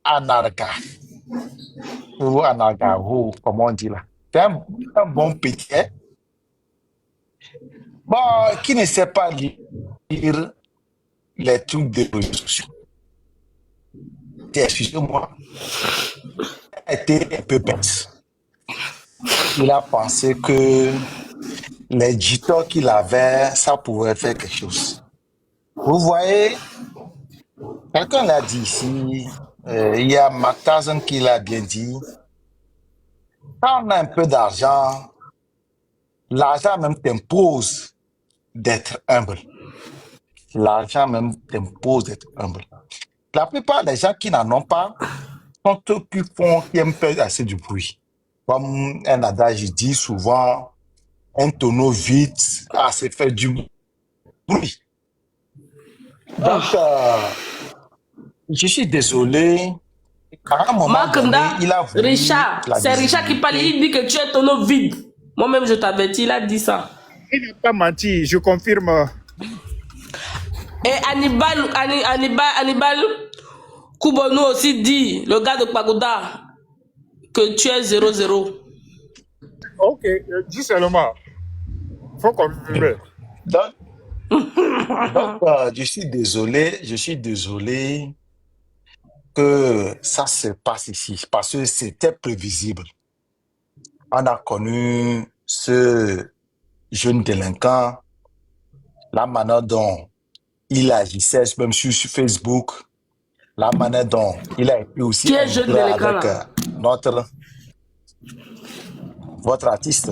Anarga, ou Anarga, ou comment on dit là. C'est un bon petit, hein. Bon, qui ne sait pas lire les trucs de réseaux sociaux. Excusez-moi, il a été un peu bête. Il a pensé que l'éditeur qu'il avait, ça pouvait faire quelque chose. Vous voyez, quelqu'un l'a dit ici, il y a Mactazen qui l'a bien dit, quand on a un peu d'argent, l'argent même t'impose d'être humble. L'argent même t'impose d'être humble. La plupart des gens qui n'en ont pas sont ceux qui aiment faire assez du bruit. Comme un adage dit souvent, un tonneau vide a assez fait du bruit. Donc, je suis désolé. À un moment donné, Makanda, il a voulu Richard, la c'est Richard qui parle, il visibilité. dit que tu es ton eau vide. Moi-même, je t'avertis, il a dit ça. Il n'a pas menti, je confirme. Et Hannibal Koubono aussi dit, le gars de Pagoda, que tu es 0-0. Ok, dis seulement. Faut confirmer. Donc, je suis désolé que ça se passe ici parce que c'était prévisible. On a connu ce jeune délinquant, la manière dont il agissait même sur Facebook, la manière dont il a été aussi Qui est jeune ingrat délinquant avec là? votre artiste.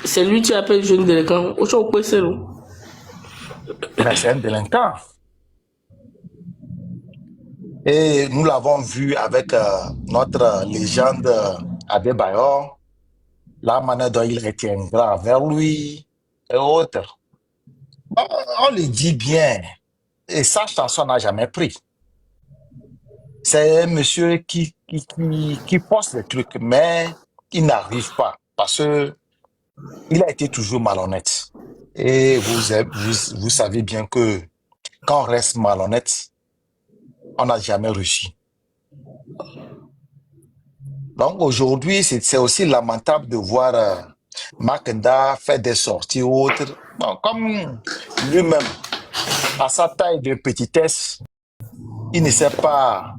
C'est lui qui appelle jeune délinquant. Mais c'est un délinquant. Et nous l'avons vu avec notre légende Adebayor, la manière dont il était ingrat vers lui et autres. On le dit bien, et sa chanson n'a jamais pris. C'est un monsieur qui poste des trucs, mais il n'arrive pas parce que il a été toujours malhonnête. Et vous savez bien que quand on reste malhonnête, on n'a jamais réussi. Donc aujourd'hui, c'est aussi lamentable de voir Makanda faire des sorties autres. Bon, comme lui-même, à sa taille de petitesse, il ne sait pas.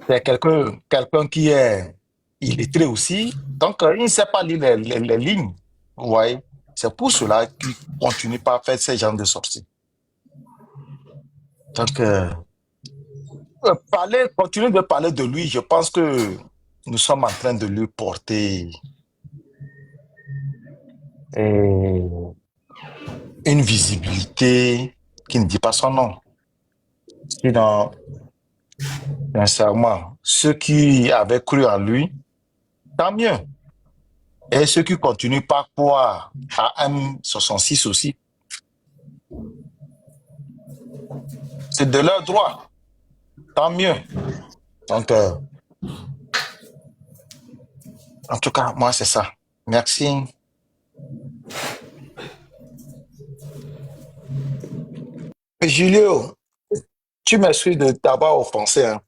C'est quelqu'un qui est illettré aussi. Donc, il ne sait pas lire les lignes. Vous voyez? C'est pour cela qu'il continue pas à faire ce genre de sorties. Donc, continuer de parler de lui, je pense que nous sommes en train de lui porter une visibilité qui ne dit pas son nom. Sinon, sincèrement, ceux qui avaient cru en lui, tant mieux. Et ceux qui continuent pas à croire à M66 aussi, c'est de leur droit. Tant mieux. Donc, en tout cas, moi, c'est ça. Merci. Julio, tu m'excuses de t'avoir offensé, hein.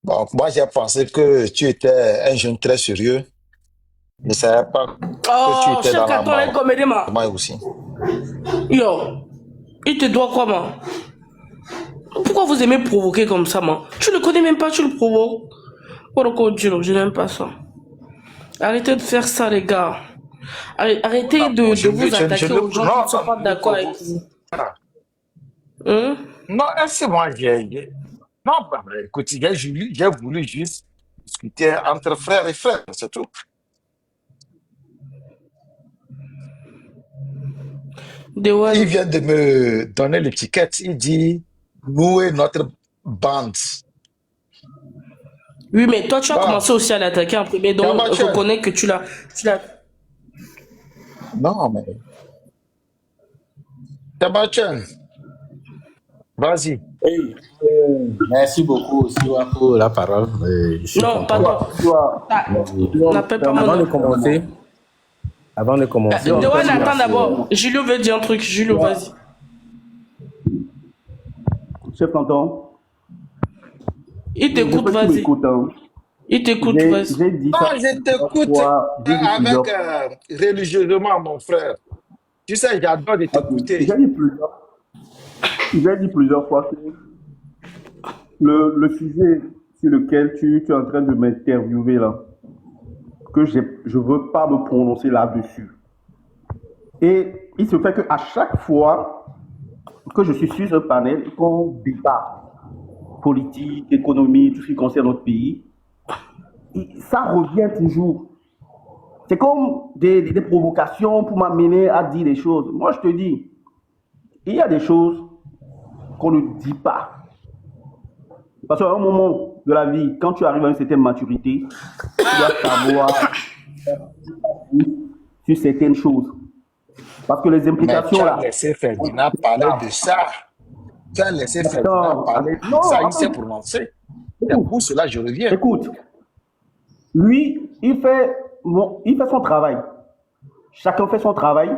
Bon, moi, j'ai pensé que tu étais un jeune très sérieux. Je ne savais pas que tu Oh, étais chef dans la carton est comédie, ma. moi aussi. Yo, il te doit quoi, ma? Pourquoi vous aimez provoquer comme ça, ma? Tu le connais même pas, tu le provoques. Je n'aime pas ça. Arrêtez de faire ça, les gars. Arrêtez de vous attaquer aux gens qui ne sont pas d'accord avec vous. Hein? Non, est-ce que moi, non, bah, écoute, j'ai voulu juste discuter entre frères et frères, c'est tout. Il vient de me donner l'étiquette. Il dit, nous et notre bande. Oui, mais toi, tu as commencé aussi à l'attaquer en premier, donc je reconnais que tu l'as. Non, mais. Tabachen, vas-y. Hey, merci beaucoup aussi pour la parole. Non, pardon. N'appelle pas mon nom. Avant de commencer. Dewan, attends d'abord. Julio veut dire un truc. Julio, vas-y. Chef canton. Il Je t'écoute, veux que tu vas-y. m'écoutes. Hein. Il t'écoute, vas-y. J'ai dit Non, ça je plusieurs t'écoute fois. J'ai dit plusieurs avec fois. religieusement, mon frère. Tu sais, j'adore de Ok. t'écouter. J'ai dit plusieurs fois que le sujet sur lequel tu es en train de m'interviewer là, que je ne veux pas me prononcer là-dessus. Et il se fait qu'à chaque fois que je suis sur un panel, qu'on débat politique, économie, tout ce qui concerne notre pays, ça revient toujours. C'est comme des provocations pour m'amener à dire des choses. Moi, je te dis, il y a des choses qu'on ne dit pas. Parce qu'à un moment de la vie, quand tu arrives à une certaine maturité, tu dois savoir sur certaines choses. Parce que les Mais tu implications as là. laissé Ferdinand parler de ça. Tu as laissé Ferdinand Attends, parler de non, ça. Il attends, s'est prononcé. C'est écoute, pour cela que je reviens. écoute, lui, il fait son travail. Chacun fait son travail.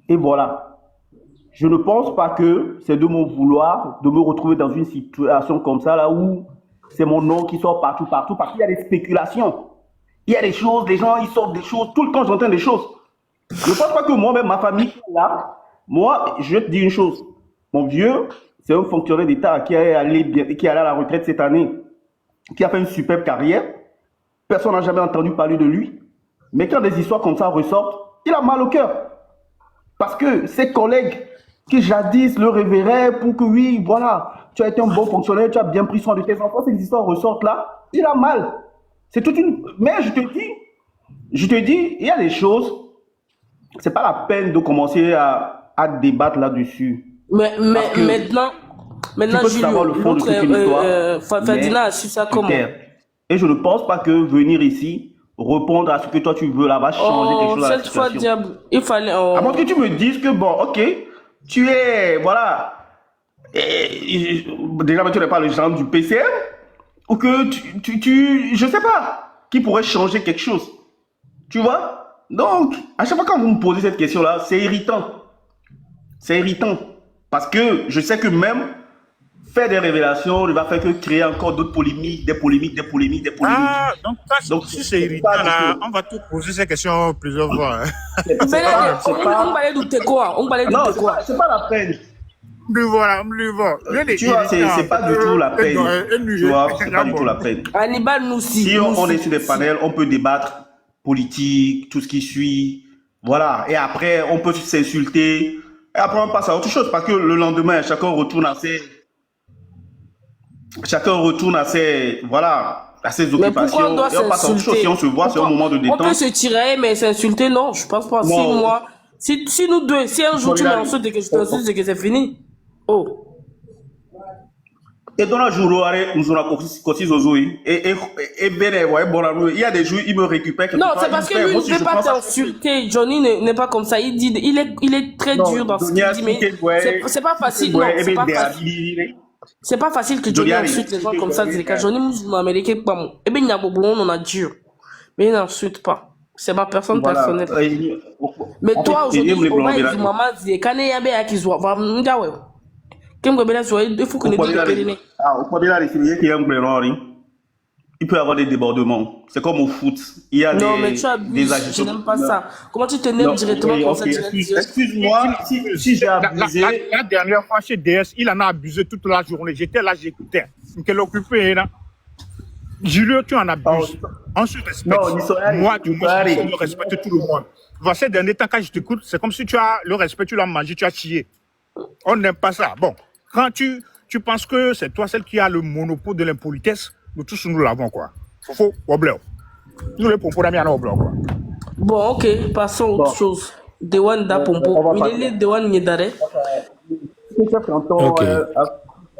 Et voilà. Je ne pense pas que c'est de mon vouloir de me retrouver dans une situation comme ça, là où c'est mon nom qui sort partout, partout, parce qu'il y a des spéculations. Il y a des choses, les gens, ils sortent des choses. Tout le temps, j'entends des choses. Je ne pense pas que moi-même, ma famille, là, moi, je vais te dire une chose. Mon vieux, c'est un fonctionnaire d'État qui est allé à la retraite cette année, qui a fait une superbe carrière. Personne n'a jamais entendu parler de lui. Mais quand des histoires comme ça ressortent, il a mal au cœur. Parce que ses collègues qui jadis le révéraient pour que oui, voilà, tu as été un bon fonctionnaire, tu as bien pris soin de tes enfants, ces histoires ressortent là, il a mal. C'est toute une... Mais je te dis, il y a des choses, c'est pas la peine de commencer à débattre là-dessus. Mais maintenant, tu peux savoir le fond de toute une histoire. Ferdinand a su ça comment? Et je ne pense pas que venir ici, répondre à ce que toi tu veux là, va changer quelque chose à la cette fois, situation. diable, il fallait... À moins que tu me dises que bon, ok, tu es, voilà, déjà tu n'es pas le genre du PCM, ou que je sais pas, qui pourrait changer quelque chose. Tu vois? Donc, à chaque fois quand vous me posez cette question-là, c'est irritant. C'est irritant. Parce que je sais que même faire des révélations ne va faire que créer encore d'autres polémiques, des polémiques. Ah, donc si c'est irritant, là, tout. on va te poser ces questions plusieurs fois. Hein. On parlait de quoi? On parlait Non, de quoi? c'est pas la peine. Me voilà. Tu vois, c'est pas du tout la peine. Tu vois, c'est pas du tout la peine. Hannibal, nous si. Si on est sur des panels, on peut débattre politique, tout ce qui suit. Voilà. Et après, on peut s'insulter. Et après, on passe à autre chose. Parce que le lendemain, chacun retourne à ses voilà, à ses occupations. Mais pourquoi on doit et on passe à autre chose. Si on se voit, c'est un moment de détente. On peut se tirer, mais s'insulter, non. Je pense pas. Non. Si nous deux, si un jour tu m'insultes et que je t'insulte, c'est que c'est fini. Oh. Et dans la journée, nous avons aussi Zozoï. Et il y a des jours, il me récupère. Non, c'est parce que lui ne veut pas t'insulter. Johnny n'est pas comme ça. Il est très dur dans ce qu'il dit, mais c'est pas facile. Non, c'est pas facile. C'est pas facile que Johnny insulte les gens comme ça. C'est que Johnny musulman américain, pas moi. Eh bien, il y a beaucoup on a dur. Mais il n'insulte pas. C'est ma personne personnelle. Mais toi, aujourd'hui, au moins, il dit, maman, il y a des gens qui sont il faut qu'on ait des périnés. Il peut y avoir des débordements. C'est comme au foot. Il y a non, mais tu abuses. Je n'aime pas ça. Comment tu t'énerves directement comme ça? Excuse-moi si j'ai abusé. La dernière fois chez DS, il en a abusé toute la journée. J'étais là, j'écoutais. Il est occupé. Julio, tu en abuses. On se respecte. Moi, du moins, je respecte tout le monde. Ces derniers temps, quand je t'écoute, c'est comme si tu as le respect, tu l'as mangé, tu as chié. On n'aime pas ça. Bon, quand tu penses que c'est toi celle qui a le monopole de l'impolitesse, nous tous nous l'avons, quoi. Faut oublier. Nous les pompons d'amis à oublier, quoi. Bon, ok, passons à autre chose. Dewan da pompo. Il est Dewan Niedare. Ok.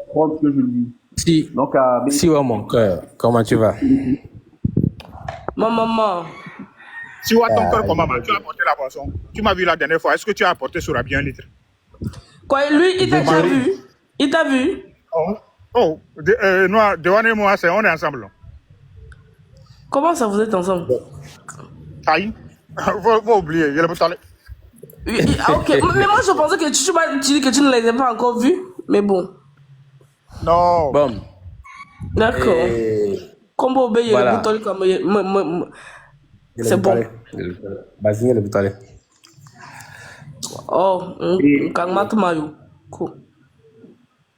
Prendre ce que je dis. Si, ouais, mon cœur, comment tu vas? Ma maman. Si ouais, ton cœur, comment tu as apporté la boisson? Tu m'as vu la dernière fois. Est-ce que tu as apporté sur la bien un litre? Quoi, lui, il t'a déjà vu? Il t'a vu? Dewan et moi, on est ensemble. Comment ça, vous êtes ensemble? Aïe, faut oublier, il est parler. Ok, mais moi je pensais que tu dis que tu ne les as pas encore vus, mais bon. Non. Bon. D'accord. Et Comme vous obéissez le voilà. bouton comme c'est bon. Vas-y, le bouton. Oh, Et, quand mat mayo. Cool.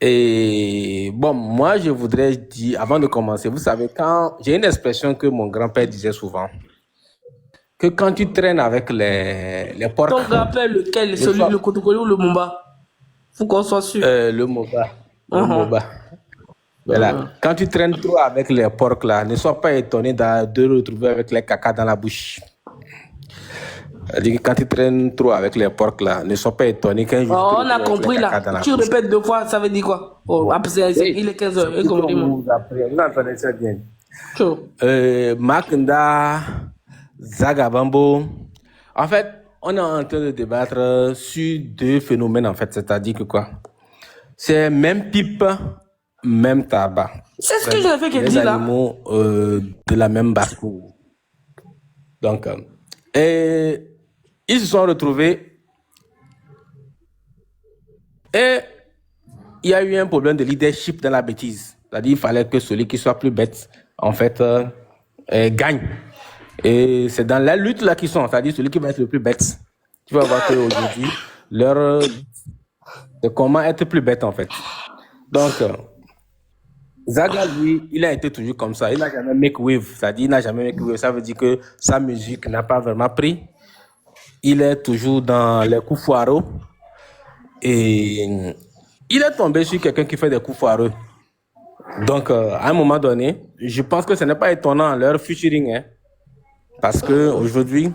et bon, moi, je voudrais dire, avant de commencer, vous savez, quand j'ai une expression que mon grand-père disait souvent, que quand tu traînes avec les porcs, Ton grand-père lequel? Celui le Kotokoli ou le Mumba? Faut qu'on soit sûr. le Moba. Le Moba. Voilà. Quand tu traînes trop avec les porcs là, ne sois pas étonné de retrouver avec les caca dans la bouche. C'est-à-dire que quand tu traînes trop avec les porcs là, ne sois pas étonné qu'un jour. Oh, on a compris là. Tu répètes 2 fois, ça veut dire quoi? Oh, après, il est 15 heures. Vous entendez ça bien. Chaud. Makanda, Zagabambo. En fait, on est en train de débattre sur 2 phénomènes en fait, c'est-à-dire que quoi? C'est même pipe, même tabac. C'est ce que je fait que dit là. Les animaux de la même basse-cour. Donc, ils se sont retrouvés et il y a eu un problème de leadership dans la bêtise. C'est-à-dire qu'il fallait que celui qui soit plus bête, en fait, gagne. Et c'est dans la lutte là qu'ils sont, c'est-à-dire celui qui va être le plus bête. Tu vas voir qu'aujourd'hui, leur c'est comment être plus bête en fait. Donc, Zaga, lui, il a été toujours comme ça. Il n'a jamais make wave. C'est-à-dire, il n'a jamais make wave. Ça veut dire que sa musique n'a pas vraiment pris. Il est toujours dans les coups foireux. Et il est tombé sur quelqu'un qui fait des coups foireux. Donc, à un moment donné, je pense que ce n'est pas étonnant leur featuring. Hein, parce qu'aujourd'hui,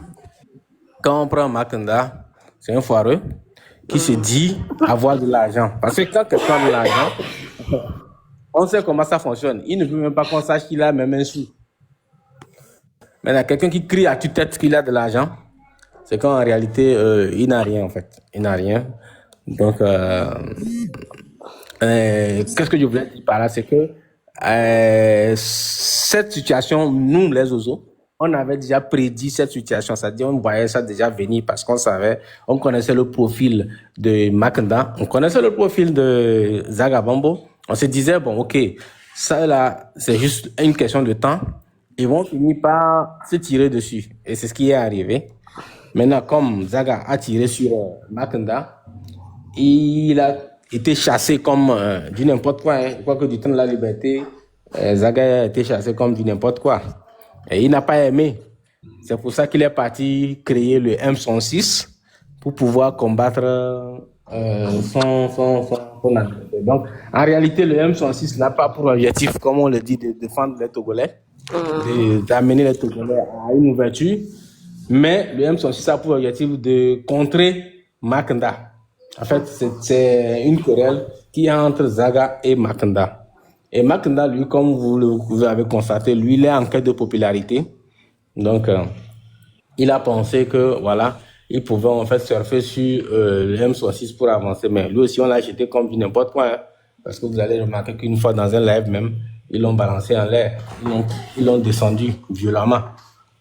quand on prend Makanda, c'est un foireux qui se dit avoir de l'argent. Parce que quand quelqu'un a de l'argent, on sait comment ça fonctionne. Il ne veut même pas qu'on sache qu'il a même un sou. Maintenant, quelqu'un qui crie à tue-tête qu'il a de l'argent, c'est qu'en réalité, il n'a rien en fait. Il n'a rien. Donc, qu'est-ce que je voulais dire par là, c'est que cette situation, nous les oiseaux, on avait déjà prédit cette situation, c'est-à-dire on voyait ça déjà venir parce qu'on savait, on connaissait le profil de Makanda, on connaissait le profil de Zagabambo. On se disait, bon, ok, ça là, c'est juste une question de temps. Ils vont finir par se tirer dessus. Et c'est ce qui est arrivé. Maintenant, comme Zaga a tiré sur Makanda, il a été chassé comme du n'importe quoi. Hein. Je crois que du temps de la liberté, Zaga a été chassé comme du n'importe quoi. Et il n'a pas aimé. C'est pour ça qu'il est parti créer le M106 pour pouvoir combattre son adversaire. Donc, en réalité, le M106 n'a pas pour objectif, comme on le dit, de défendre les Togolais, d'amener les Togolais à une ouverture. Mais le M106 a pour objectif de contrer Makanda. En fait, c'est une querelle qui est entre Zaga et Makanda. Et Makanda, lui, comme vous avez constaté, lui, il est en quête de popularité. Donc, il a pensé que, voilà, il pouvait en fait surfer sur le M106 pour avancer. Mais lui aussi, on l'a jeté comme du n'importe quoi. Hein, parce que vous allez remarquer qu'une fois dans un live même, ils l'ont balancé en l'air. Ils l'ont descendu violemment.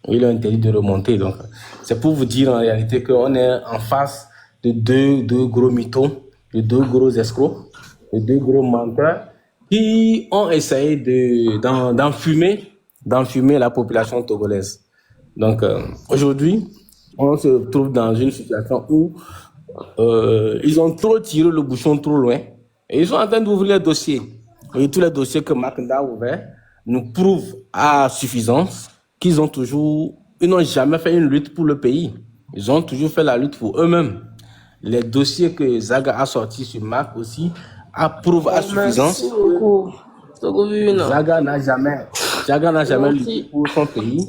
Ils l'ont interdit de remonter. Donc, c'est pour vous dire en réalité qu'on est en face de deux gros mythos, de 2 gros escrocs, de 2 gros menteurs qui ont essayé d'enfumer la population togolaise. Donc, aujourd'hui, on se trouve dans une situation où ils ont trop tiré le bouchon trop loin et ils sont en train d'ouvrir les dossiers. Et tous les dossiers que Makanda a ouverts nous prouvent à suffisance qu'ils n'ont jamais fait une lutte pour le pays. Ils ont toujours fait la lutte pour eux-mêmes. Les dossiers que Zaga a sortis sur Mac aussi approuvent à suffisance. Zaga n'a jamais lutté pour son pays.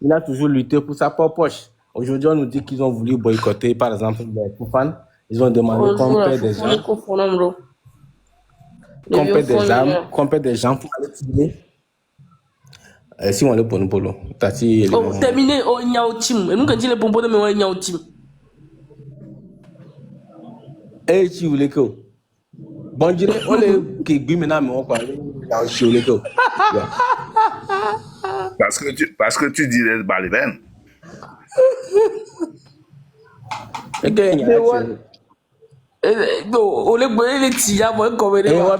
Il a toujours lutté pour sa propre poche. Aujourd'hui, on nous dit qu'ils ont voulu boycotter, par exemple, les Koufan. Ils ont demandé qu'on paie des gens. Qu'on paie des gens pour aller tirer. Si on le pone polo. Terminé au Nyao Tim. Et nous, quand il est bon, mais on est Nyao Tim. Et tu voulais que. Bon, je dirais, on est qui est maintenant, mais on parle. Tu voulais que. Parce que tu dirais Baliben. Non, on les boit les tia, moi, comme Et les on va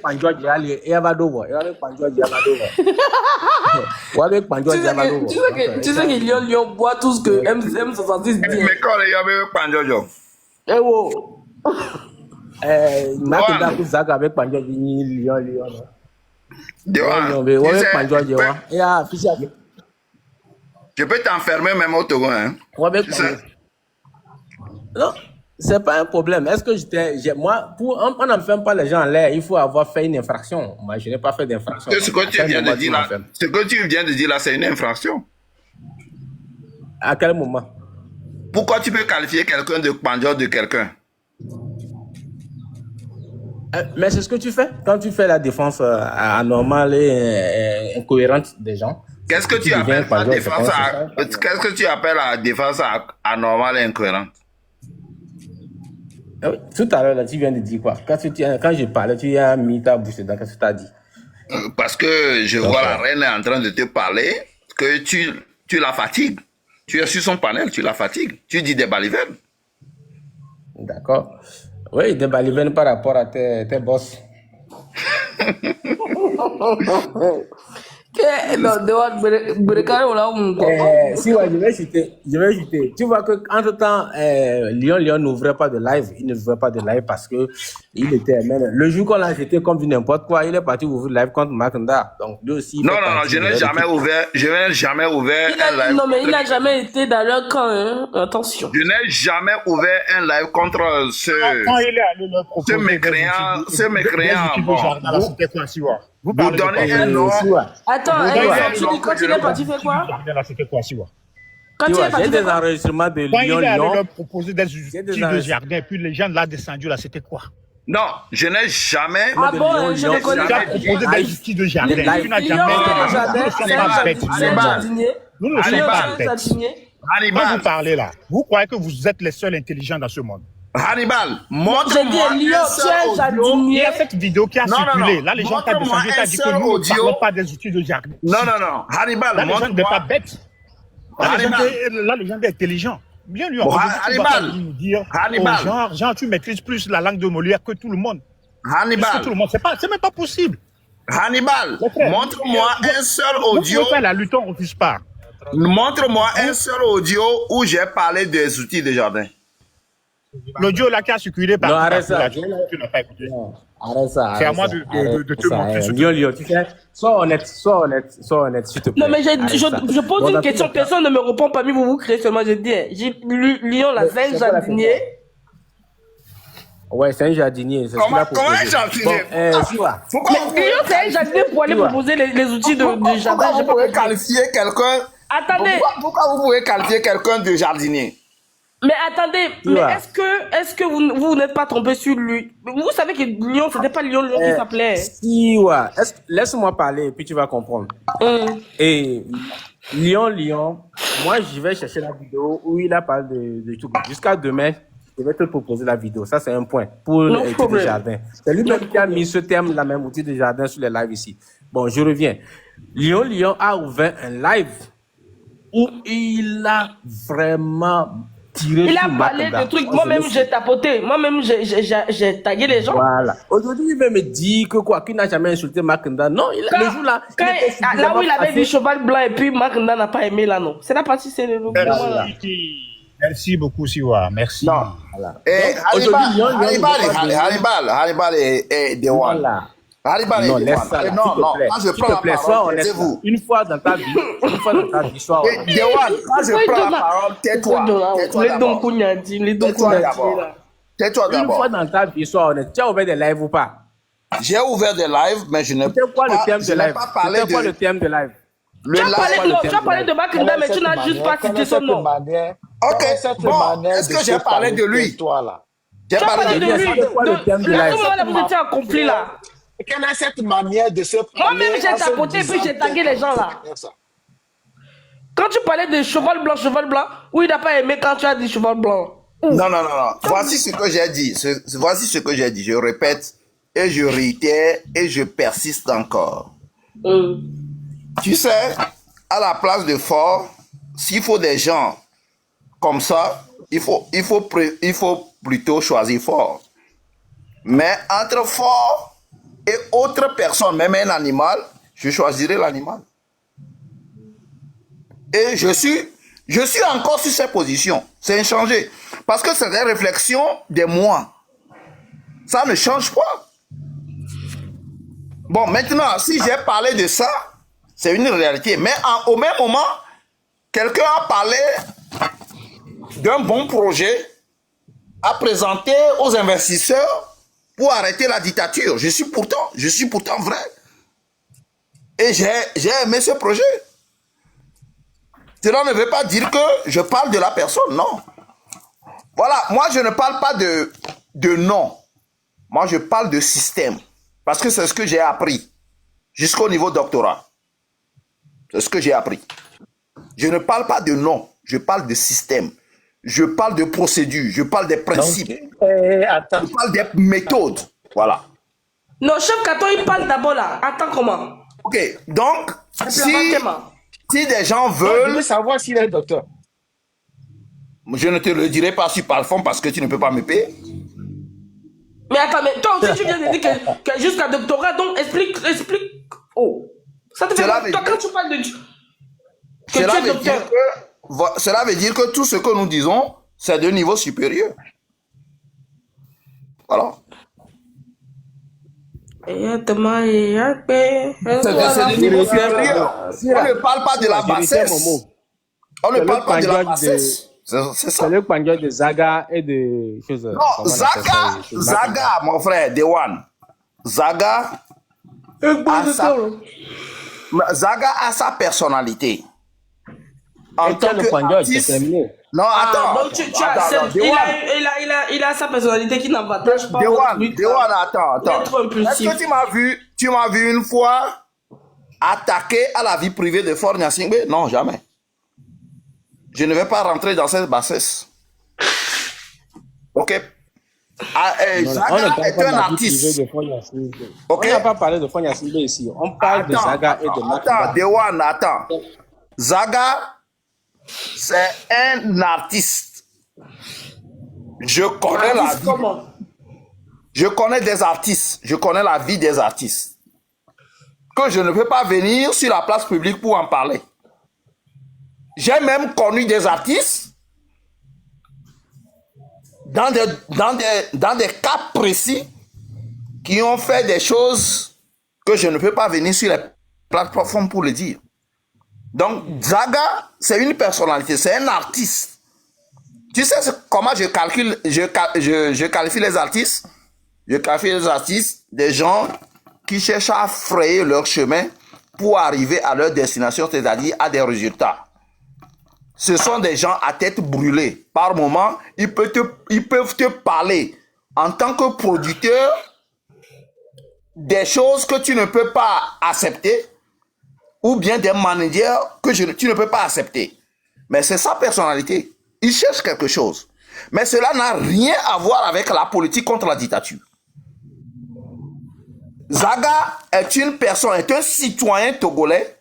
panjo diali et va dovo. Et va panjo diali va dovo. On va panjo tu sais diali va dovo. que Lyon boit tout ce que M66 dit. Mais quand il y avait pas de job. Eh oh. Makinda ku zaga avec panjo ni Lyon. Dewan, On va tu sais, panjo diali. Et ah fisi. je peux t'enfermer même au Togo, hein. On va Tu sais. Non, c'est pas un problème. Est-ce que moi, on n'enferme pas les gens en l'air, il faut avoir fait une infraction. Moi, je n'ai pas fait d'infraction. Ce que tu viens de dire là, ce que tu viens de dire là, c'est une infraction. À quel moment? Pourquoi tu peux qualifier quelqu'un de pandeur de quelqu'un? Mais c'est ce que tu fais quand tu fais la défense anormale et incohérente des gens. Qu'est-ce que tu appelles la défense qu'est-ce que tu appelles la défense anormale et incohérente? Oui, tout à l'heure, là, tu viens de dire quoi? Quand je parlais, tu as mis ta bouche dedans. Qu'est-ce que tu as dit? Parce que je vois la reine est en train de te parler, que tu la fatigues. Tu es sur son panel, tu la fatigues. Tu dis des balivernes. D'accord. Oui, des balivernes par rapport à tes boss. Non, Si, ouais, je vais chuter. Tu vois que entre-temps, Lyon n'ouvrait pas de live. Il n'ouvrait pas de live parce que il était même. Le jour qu'on l'a jeté comme du n'importe quoi, il est parti ouvrir live contre Makanda. Donc lui aussi. Non, je n'ai jamais ouvert. Je n'ai jamais ouvert un live. Non, mais il n'a jamais été dans leur camp, hein. Attention. Je n'ai jamais ouvert un live contre Quand il est allé leur proposer ce mécréant. c'était quoi, Siwa? Vous donnez un nom. Attends, quand il est parti faire quoi? C'était quoi, Siwa? Quand il est J'ai parti des faire quoi? enregistrements de Quand il est allé Lyon. leur proposer des outils de jardin, puis les gens là descendus là, c'était quoi? Non, je n'ai jamais. Ah bon, je ne connais Tu as pas. proposé des outils de jardin. Tu n'as Lyon, jamais. c'est un jardinier. Nous ne sommes Lyon, pas c'est un bêtes. jardinier. Quand Hannibal, vous parlez là, vous croyez que vous êtes les seuls intelligents dans ce monde. Hannibal, J'ai montre-moi dit, Lyon, un tu seul es un audio. Il jardinier. y a cette vidéo qui a Non, circulé. non. Là, les gens qui ont Montre-moi descendu, un t'as dit que seul nous ne audio. parlons pas des outils de jardin. Non. Hannibal, Là, les gens ne sont pas montre-moi. bêtes. Là, les gens sont intelligents. Bien lui, on Bon, peut Hannibal. nous dire, Hannibal. oh, Jean, tu maîtrises plus la langue de Molière que tout le monde. Plus que Hannibal, tout le monde. C'est même pas possible. Hannibal, Mon frère, montre-moi un seul Vous audio. pouvez faire la lutte, on ne refuse pas. Montre-moi un seul audio où j'ai parlé des outils de jardin. L'audio là qui a circulé par Non, arrête ça. là, tu n'as pas écouté. Arrête ça. C'est à moi de te montrer ce Lyon, tu sais. Sois honnête, s'il te plaît. Non, mais Arrête ça. je pose Bon, une dans question, tous les cas, personne ne me répond parmi vous, vous créez seulement, j'ai dit, Lyon, là, c'est un c'est quoi la jardinier. Ouais, c'est un jardinier. C'est ce qu'il a Comment proposé. un jardinier? Bon, Siwa. Pourquoi Lyon, c'est un jardinier pour aller proposer les outils de jardin. vous j'ai pas pouvez compris. qualifier quelqu'un? Attendez, Pourquoi vous pouvez qualifier quelqu'un de jardinier? mais attendez, mais vois. est-ce que vous n'êtes pas tombé sur lui? Vous savez que Lyon, c'était pas Lyon qui s'appelait. Siwa. Laisse-moi parler et puis tu vas comprendre. Et Lyon, moi je vais chercher la vidéo où il a parlé de tout. Jusqu'à demain, je vais te proposer la vidéo. Ça, c'est un point pour No l'outil de problem. jardin. C'est lui-même qui a mis ce terme, la même outil de jardin sur les lives ici. Bon, je reviens. Lyon a ouvert un live où il a vraiment tiré Il a sur parlé Makanda. de trucs. Oh, Moi-même, je le j'ai tapoté. Moi-même, j'ai tagué les gens. Voilà. Aujourd'hui, il veut me dire que quoi, qu'il n'a jamais insulté Makanda. Non, le jour là, il était Là où il avait assez- dit cheval blanc et puis Makanda n'a pas aimé là, non. C'est la partie, c'est le gouvernement là. Merci beaucoup, Siwa. Merci. Non. Voilà. Et Aujourd'hui, Lyon, Hannibal et Dewan. Voilà. Hannibal Non, et laisse ça. Dewan. Là, Non, quand je s'il prends te la plaît, sois parole, honnête. taisez-vous. Une fois dans ta vie, sois Et honnête. Dewan, quand je prends la parole, tais-toi. Tais-toi Les dons d'abord. qu'on a dit, les dons qu'on Tais-toi a dit d'abord. là. Tais-toi Une d'abord. fois dans ta vie, sois honnête. Tu as ouvert des lives ou pas? J'ai ouvert des lives, mais je n'ai C'était quoi le thème je de n'ai live? pas parlé C'était quoi le de thème de live? le Tu as parlé live. de, tu as parlé de Makanda, mais tu n'as juste pas cité son nom. Ok, bon, est-ce que j'ai parlé de lui? Toi, là. J'ai Tu as parlé parlé de de lui. lui. C'est quoi le thème de Là, live? tout le monde là, vous étiez en conflit là. Quelle est cette manière de se parler? Moi-même, j'ai en se tapoté, puis disant j'ai tagué les gens, là. ça. Quand tu parlais de cheval blanc, oui, il n'a pas aimé quand tu as dit cheval blanc. Non. Voici ce que j'ai dit. Voici ce que j'ai dit. Je répète et je réitère et je persiste encore. Tu sais, à la place de Fort, s'il faut des gens comme ça, il faut plutôt choisi Ford. Mais entre Ford et autre personne, même un animal, je choisirai l'animal. Et je suis encore sur cette position. C'est inchangé. Parce que c'est des réflexions de moi. Ça ne change pas. Bon, maintenant, si j'ai parlé de ça, c'est une réalité. Mais au même moment, quelqu'un a parlé d'un bon projet à présenter aux investisseurs pour arrêter la dictature. Je suis pourtant vrai. Et j'ai aimé ce projet. Cela ne veut pas dire que je parle de la personne, non. Voilà, moi je ne parle pas de nom. Moi je parle de système. Parce que c'est ce que j'ai appris jusqu'au niveau doctorat. C'est ce que j'ai appris. Je ne parle pas de nom, je parle de système. Je parle de procédure, je parle des principes. Je parle des méthodes. Voilà. Non, chef Kato, il parle d'abord là. Attends, comment? Ok, donc, si des gens veulent... Je veux savoir s'il est docteur. Je ne te le dirai pas sur Parfum parce que tu ne peux pas me payer. Mais attends, mais toi aussi tu viens de dire que jusqu'à doctorat, donc explique. Oh, ça te fait pas. Toi, quand tu parles de... Cela veut dire que tout ce que nous disons, c'est de niveau supérieur. Voilà. C'est de niveau supérieur. On ne parle pas de la bassesse. On ne parle pas de la bassesse. C'est ça. C'est le pandion de Zaga et de choses. Non, Zaga, mon frère, Dewan. Zaga a sa personnalité. En tant que artiste. Non, attends. Donc il a sa personnalité qui n'avantage pas. Dewan, attends. Est-ce que tu m'as vu une fois attaquer à la vie privée de Ford Gnassingbé? Non, jamais. Je ne vais pas rentrer dans cette bassesse. Ok? Zaga est un artiste. On n'a pas parlé de Ford Gnassingbé ici. On parle de Zaga et de Makiba. Attends, Dewan, attends. Zaga, c'est un artiste. Je connais la vie. Je connais des artistes. Je connais la vie des artistes. Que je ne peux pas venir sur la place publique pour en parler. J'ai même connu des artistes dans des cas précis qui ont fait des choses que je ne peux pas venir sur les plateformes pour le dire. Donc, Zaga, c'est une personnalité, c'est un artiste. Tu sais comment je qualifie les artistes? Je qualifie les artistes des gens qui cherchent à frayer leur chemin pour arriver à leur destination, c'est-à-dire à des résultats. Ce sont des gens à tête brûlée. Par moment, ils peuvent te parler en tant que producteur des choses que tu ne peux pas accepter ou bien des managers que tu ne peux pas accepter. Mais c'est sa personnalité. Il cherche quelque chose. Mais cela n'a rien à voir avec la politique contre la dictature. Zaga est une personne, est un citoyen togolais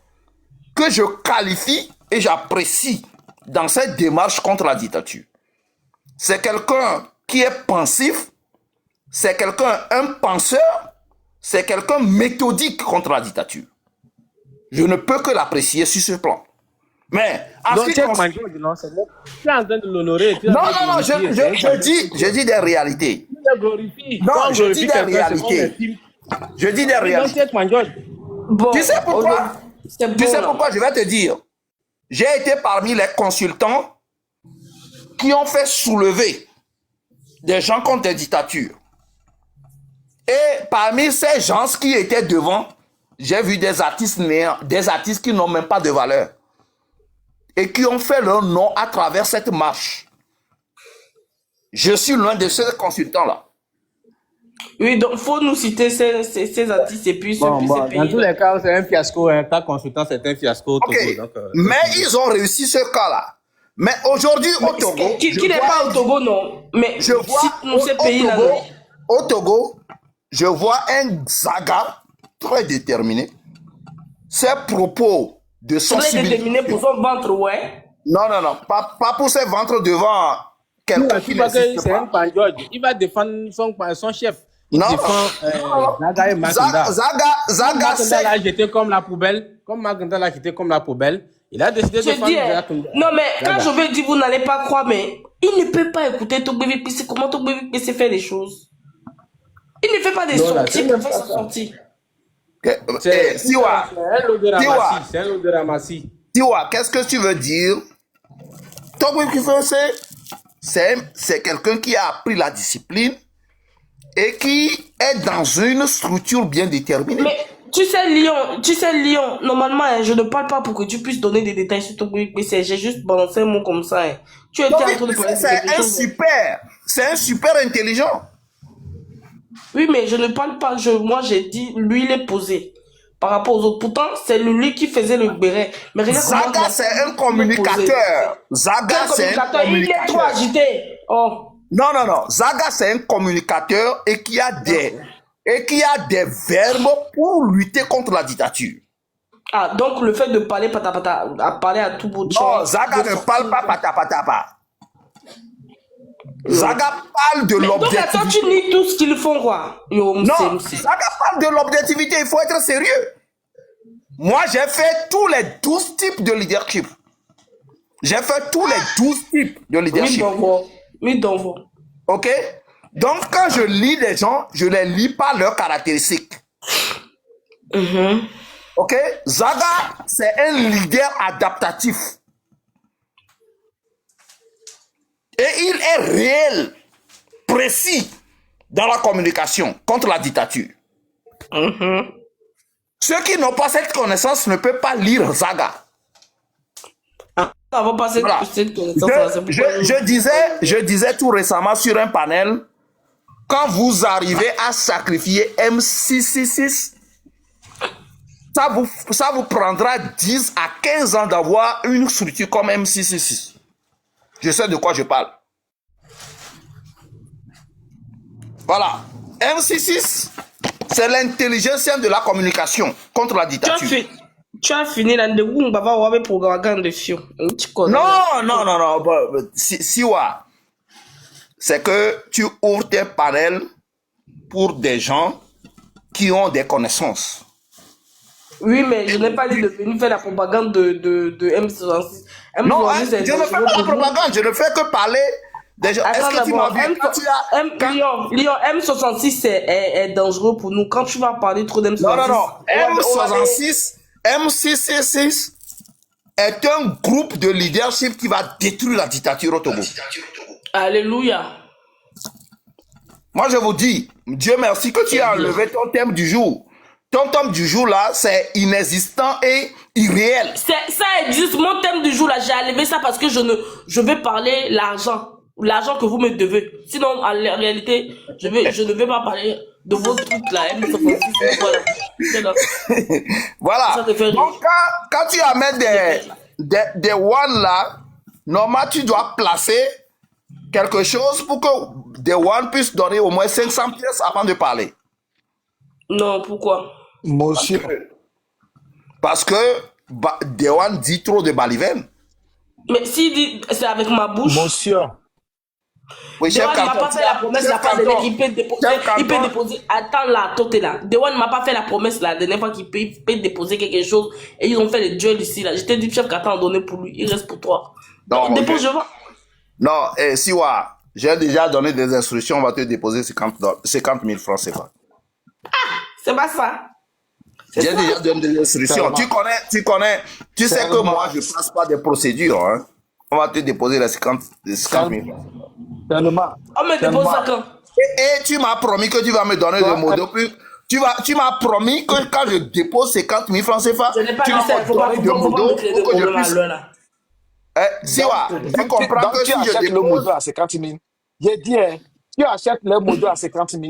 que je qualifie et j'apprécie dans cette démarche contre la dictature. C'est quelqu'un qui est pensif, c'est quelqu'un, un penseur, c'est quelqu'un méthodique contre la dictature. Je ne peux que l'apprécier sur ce plan. Mais, en ce qui concerne... Tu es en train de l'honorer. Non, je dis des réalités. Non, je dis des réalités. Je dis des réalités. Bon, tu sais pourquoi? Pourquoi je vais te dire? J'ai été parmi les consultants qui ont fait soulever des gens contre des dictatures. Et parmi ces gens qui étaient devant, j'ai vu des artistes néants, des artistes qui n'ont même pas de valeur et qui ont fait leur nom à travers cette marche. Je suis l'un de ces consultants-là. Oui, donc il faut nous citer ces artistes et puis ces pays. Dans tous les cas, c'est un fiasco. Ta consultant, c'est un fiasco. Okay. Donc, mais ils ont réussi ce cas-là. Mais aujourd'hui, au Togo... Qui n'est pas au Togo, non. Mais je vois nous, ces pays-là, au Togo, je vois un Zaga très déterminé. Ses propos de sensibilité... Très déterminé pour son ventre, ouais. Non. Pas pour ses ventres devant quelqu'un Tu qui vois que n'existe c'est un pas. George. Il va défendre son chef. Il Non, défend Zaga et Makanda. Zaga, Makanda l'a jeté comme la poubelle. Comme Makanda l'a jeté comme la poubelle. Il a décidé de Je défendre dis, Makanda. non mais quand je vais dire, vous n'allez pas croire, mais il ne peut pas écouter Togbevi PC, comment Togbevi PC fait les choses. Il ne fait pas des sorties pour faire sa sortie. Siwa, C'est un lot de ramassis. C'est un lot de ramassis. Tiwa, qu'est-ce que tu veux dire? Togbevi PC, c'est quelqu'un qui a appris la discipline et qui est dans une structure bien déterminée. Mais tu sais, Lyon, normalement, hein, je ne parle pas pour que tu puisses donner des détails sur ton PC. J'ai juste balancé un mot comme ça. Hein. Tu étais en train de parler de quelque chose. C'est un super intelligent. Oui, mais je ne parle pas, moi j'ai dit, lui il est posé par rapport aux autres. Pourtant, c'est lui qui faisait le béret. Mais regarde comment Zaga, c'est un communicateur. Zaga, c'est un communicateur. Il est trop agité. Oh. Non. Zaga, c'est un communicateur et qui a des verbes pour lutter contre la dictature. Ah, donc le fait de parler patapata, à parler à tout bout de champ. Non, Zaga ne parle pas patapata. Zaga parle de l'objectivité. Donc attends, tu nies tout ce qu'ils font, quoi. Non, Zaga parle de l'objectivité, il faut être sérieux. Moi, j'ai fait tous les 12 types de leadership. J'ai fait tous les 12 types de leadership. Oui, d'envoi. Ok? Donc, quand je lis les gens, je les lis par leurs caractéristiques. Ok? Zaga, c'est un leader adaptatif. Et il est réel, précis dans la communication contre la dictature. Ceux qui n'ont pas cette connaissance ne peuvent pas lire Zaga. Voilà. Je disais tout récemment sur un panel, quand vous arrivez à sacrifier M666, ça vous prendra 10 à 15 ans d'avoir une structure comme M666. Je sais de quoi je parle. Voilà. M66, c'est l'intelligence de la communication contre la dictature. Tu as fini là, on va avoir un programme de fio. Non. Siwa, c'est que tu ouvres tes panels pour des gens qui ont des connaissances. Oui, mais je n'ai pas dit de venir faire la propagande de M66. Non, je ne fais pas la propagande, je ne fais que parler des gens. Est-ce que tu m'as vu Lyon, M66 est dangereux pour nous. Quand tu vas parler trop d'M66... Non. M666 est un groupe de leadership qui va détruire la dictature au Togo. Alléluia. Moi, je vous dis, Dieu merci que tu as enlevé ton thème du jour. Ton thème du jour, là, c'est inexistant et irréel. Ça existe. Mon thème du jour, là, j'ai enlevé ça parce que je vais parler l'argent. L'argent que vous me devez. Sinon, en réalité, je ne vais pas parler de vos trucs, là. Voilà. Donc, quand tu amènes des one, là, normalement, tu dois placer quelque chose pour que des one puissent donner au moins 500 pièces avant de parler. Non, pourquoi? Monsieur. Parce que Dewan dit trop de balivernes. Mais s'il dit c'est avec ma bouche. Monsieur. Oui, Dewan ne m'a pas fait la promesse la fois dernière qu'il peut déposer. Attends là, toi t'es là. Dewan ne m'a pas fait la promesse la dernière fois qu'il peut déposer quelque chose. Et ils ont fait les duels ici là. Je t'ai dit, chef, qu'attends donné pour lui. Il reste pour toi. Donc, dépose, je vois. Non, Siwa, j'ai déjà donné des instructions. On va te déposer 50 000 francs CFA. C'est pas ça. J'ai déjà donné des instructions. Tu sais que moi, je ne passe pas des procédures. Hein. On va te déposer les 50 000. Tellement. On me dépose ça quand? Et tu m'as promis que tu vas me donner le mot de plus. Tu m'as promis que quand je dépose 50 000 francs CFA, tu vas me donner de modo pour que je puisse... Siwa, tu comprends que si je dépose... le modo à 50 000. J'ai dit, tu achètes le modo à 50 000.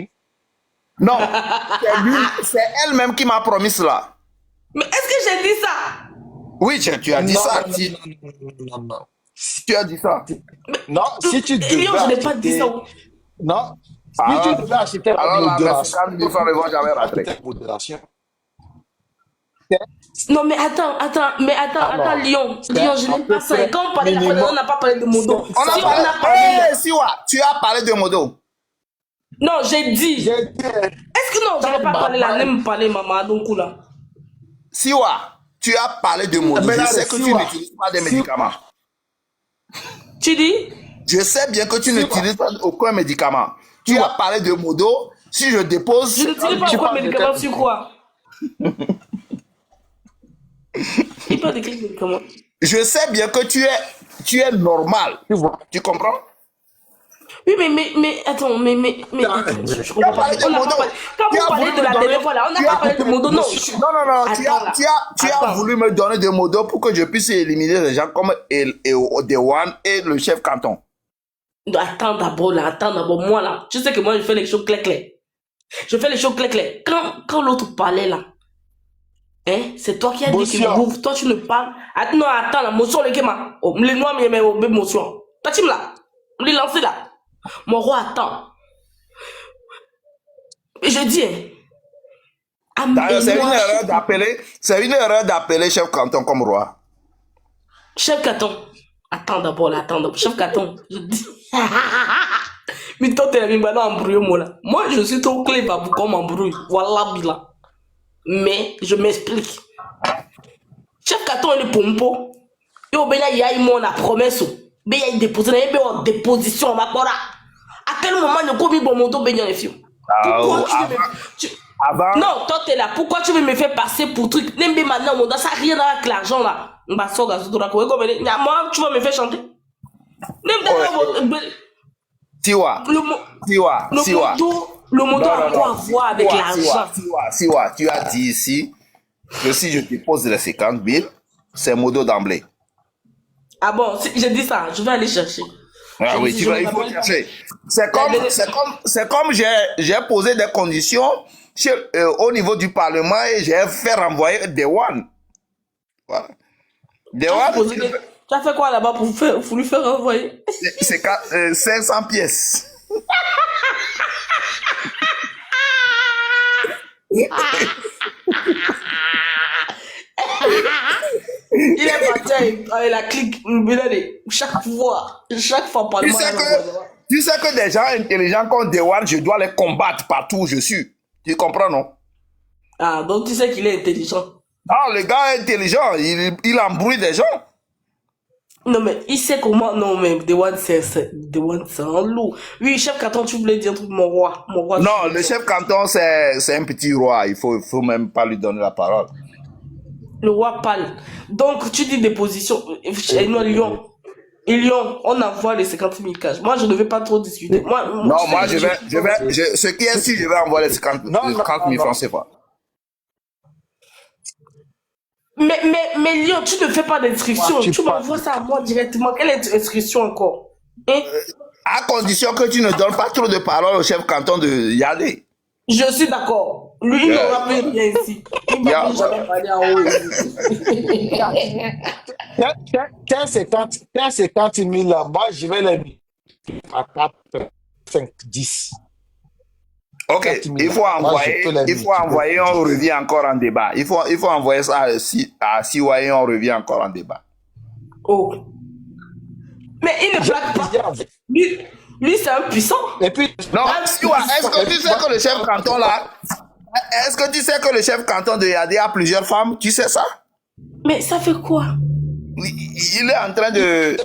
Non, c'est elle-même qui m'a promis cela. Mais est-ce que j'ai dit ça? Oui, tu as dit ça. Non. Tu as dit ça. Non, si tu devais je n'ai pas dit ça. Non, si tu devais acheter alors là, les 50 000 francs ne vont jamais rentrer. Non, mais attends, Lyon, je n'aime pas ça. Et quand on parlait de la fois, on n'a pas parlé de Modo. On a parlé. Siwa, tu as parlé de Modo. Non, j'ai dit. J'ai dit, Est-ce que non, je n'ai pas parlé là, même parlé, maman, donc là. Siwa, tu as parlé de Modo. Mais Je là, sais que tu Siwa. n'utilises pas des médicaments. Tu dis? Je sais bien que tu n'utilises pas aucun médicament. Tu as parlé de Modo. Si je dépose. Je n'utilise pas aucun médicament sur quoi? Il parle de quel médicament? Je sais bien que tu es normal. Tu vois. Tu comprends? Oui, mais attends, attends, je comprends pas. parlé de Modo. Quand vous parlez de la dernière fois là, on n'a pas parlé de Modo, non. Non. Tu as voulu me donner de Modo pour que je puisse éliminer les gens comme Dewan et le chef canton. Non, attends d'abord. Moi là, tu sais que moi je fais les choses clair. Je fais les choses clair. Quand l'autre parlait là, hein, c'est toi qui as dit que toi tu ne parles. Attends, la motion le kema. Oh, les noirs mais motion. Toi tu me là. On les lancer là. Mon roi attend. Je dis, D'ailleurs, c'est une erreur d'appeler chef canton comme roi. Chef canton. Attends d'abord. Chef canton. Je dis. Mais toi, t'es la même embrouillé, moi là. Moi, je suis trop clé pour qu'on m'embrouille. Voilà, bila. Mais, je m'explique. Chef canton, il est pompo. Yo, ben là, il y a eu mon promesse. Ben, il y a une déposition. Ma pora. À quel moment ne commis bon moto ben les filles? Pourquoi non, toi t'es là. Pourquoi tu veux me faire passer pour truc? N'aime maintenant, mon ça n'a rien à voir avec l'argent là. Moi, tu vas me faire chanter. Siwa. Le moto a quoi à voir avec l'argent? Siwa, tu as dit ici que si je dépose les 50 000, c'est Modo d'emblée. Ah bon, j'ai dit ça, je vais aller chercher. Ah oui, il faut chercher. C'est comme j'ai posé des conditions au niveau du Parlement et j'ai fait renvoyer Dewan. Voilà. Dewan. Tu as fait quoi là-bas pour lui faire renvoyer? C'est 500 pièces. Il est parti avec la clique, chaque fois par le Tu sais que des gens intelligents comme Dewan, je dois les combattre partout où je suis. Tu comprends, non? Ah, donc tu sais qu'il est intelligent. Non, le gars est intelligent, il embrouille des gens. Non, mais il sait comment. Non, mais Dewan, c'est un loup. Oui, chef canton, tu voulais dire un truc, mon roi. Non, le chef canton, c'est un petit roi. Il faut même pas lui donner la parole. Le roi parle. Donc, tu dis des positions. Lyon, on envoie les 50 000 cash. Moi, je ne vais pas trop discuter. Ce qui est sûr, je vais envoyer les 50 000 francs CFA. Mais Lyon, tu ne fais pas d'inscription. Tu m'envoies ça à moi directement. Quelle est l'inscription encore? À condition que tu ne donnes pas trop de parole au chef canton de Yadé. Je suis d'accord. Lui, il n'aura plus rien ici. Il ne va plus jamais parler en haut. 50 000 là, moi je vais les mettre à 4, 5, 10. Ok, il faut envoyer, on revient encore en débat. Il faut envoyer ça à Siwa et on revient encore en débat. Oh. Mais il ne blague pas. Lui c'est un puissant. Et puis, non, Siwa, est-ce que tu sais que le chef canton là, est-ce que tu sais que le chef canton de Yadé a plusieurs femmes? Tu sais ça? Mais ça fait quoi? Il est en train de...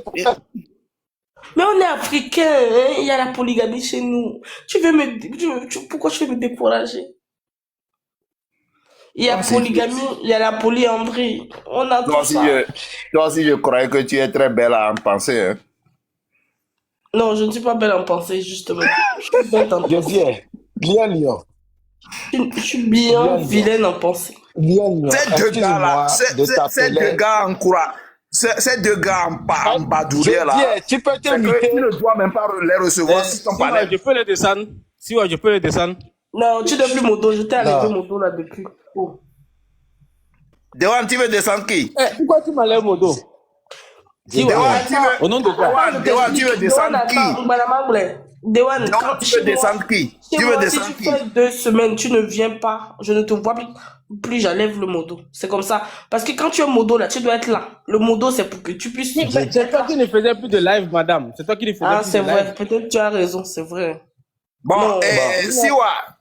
Mais on est africains, hein? Il y a la polygamie chez nous. Pourquoi tu veux me décourager? Il y a polygamie, il y a la polyandrie. On a tout ça. Toi aussi, je croyais que tu es très belle à en penser. Hein? Non, je ne suis pas belle en pensée, justement. Je suis belle en pensée. Bien Lyon. Je suis bien vilaine en pensée. Ces deux gars-là, ces deux gars en courant. Ces deux gars en badouré là, tu ne dois même pas les recevoir si ton palais. Je peux les descendre. Si je peux les descendre. Non, tu ne dois plus mon dos. Je t'ai enlevé mon dos là depuis. Oh. Dewan, tu veux descendre qui? Pourquoi tu m'enlèves mon dos? Dewan, Au nom de quoi? Dewan, tu veux descendre qui? Dewan, Donc, quand tu veux descendre qui? Tu veux si descendre tu qui? fais 2 semaines, tu ne viens pas, je ne te vois plus, j'enlève le modo. C'est comme ça. Parce que quand tu es modo, là, tu dois être là. Le modo, c'est pour que tu puisses... C'est toi qui ne faisais plus de live, madame. C'est toi qui ne faisais Ah, plus de c'est live. vrai. Peut-être tu as raison, c'est vrai. Bon, Non,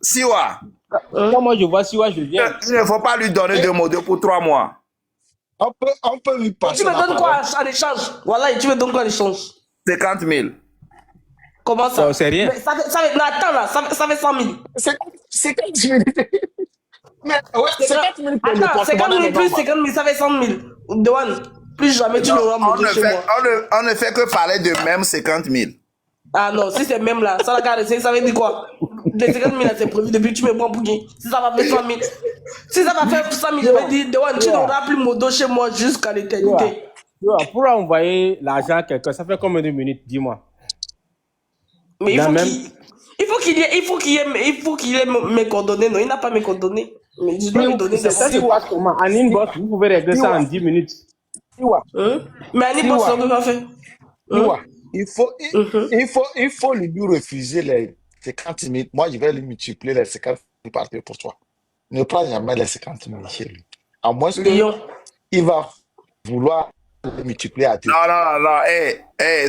Siwa, Quand moi je vois Siwa, je viens. il ne faut pas lui donner de modo pour 3 mois. On peut lui passer Tu me la donnes quoi parole. en échange? Voilà, tu me donnes quoi en échange? 50 000. Comment ça? Oh, c'est rien. Mais non, attends là, ça fait 100 000. C'est comme si... Mais ouais, c'est 4 000 pour le Attends, 50 porte-monnaie 000 plus normal. 50 000, ça fait 100 000. Dewan, plus jamais tu n'auras mon chez moi. On ne fait que parler de même 50 000. Ah non, si c'est même là, ça veut dire quoi? Les 50 000 là, c'est prévu depuis que tu me prends pour qui? Si ça va faire 100 000. Si ça va faire 100 000, je vais dire, Dewan, tu n'auras plus mon dos chez moi jusqu'à l'éternité. Pour envoyer l'argent à quelqu'un, ça fait combien de minutes? Dis-moi. Mais il faut qu'il ait mes coordonnées. Non, il n'a pas mes coordonnées. Mais je dois lui donner des Ça se passe comment? En inbox, vous pouvez régler ça en 10 minutes. Siwa, Mais à l'inbox, on ne peut pas faire. Siwa, il faut lui refuser les 50 000. Moi, je vais lui multiplier les 50 000 par deux pour toi. Ne prends jamais les 50 000 chez lui. À moins qu'il va vouloir les multiplier à deux. Non.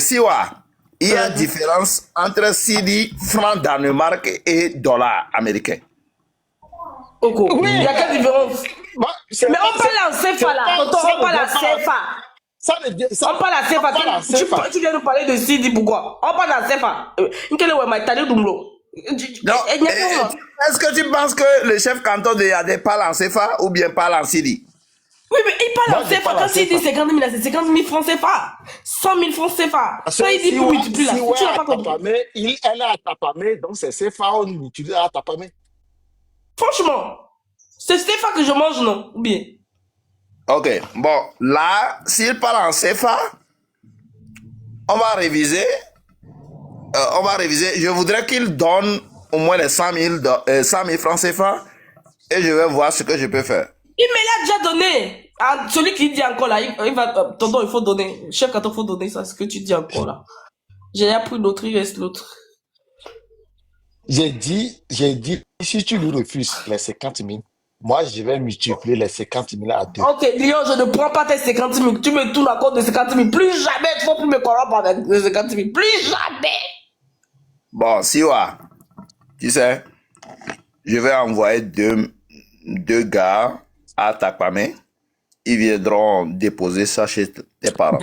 Siwa, il y a une différence entre Sidi, franc Danemark et dollar américain. Oko, Oui. il y a quelle différence? Mais on parle en CFA là. Tonton, on parle en CFA. On parle en CFA. Tu viens nous parler de Sidi, pourquoi? On parle en CFA. Quel est ma tali d'umlo? Est-ce que tu penses que le chef canton de Yadé parle en CFA ou bien parle en Sidi? Oui, mais il parle en CFA. Quand il dit 50 000, c'est 50 000 francs CFA. 100 000 francs CFA. Ça, il dit pour multiplier là. Tu n'as pas compris. Elle est à Tapamé, donc c'est CFA, on utilise à Tapamé. Franchement, c'est CFA que je mange, non? Ou bien? Ok, bon, là, s'il parle en CFA, on va réviser. Je voudrais qu'il donne au moins les 100 000 francs CFA et je vais voir ce que je peux faire. Il me l'a déjà donné. Ah, celui qui dit encore là, il va, tonton, il faut donner. Chef canton, il faut donner ça, ce que tu dis encore là. J'ai appris l'autre, il reste l'autre. J'ai dit, si tu lui refuses les 50 000, moi, je vais multiplier les 50 000 à deux. Ok, Lyon, je ne prends pas tes 50 000. Tu me tournes à compte de 50 000. Plus jamais, il ne faut plus me corrompre avec les 50 000. Plus jamais. Bon, Siwa, tu sais, je vais envoyer deux gars à Tapamé. Ils viendront déposer ça chez tes parents.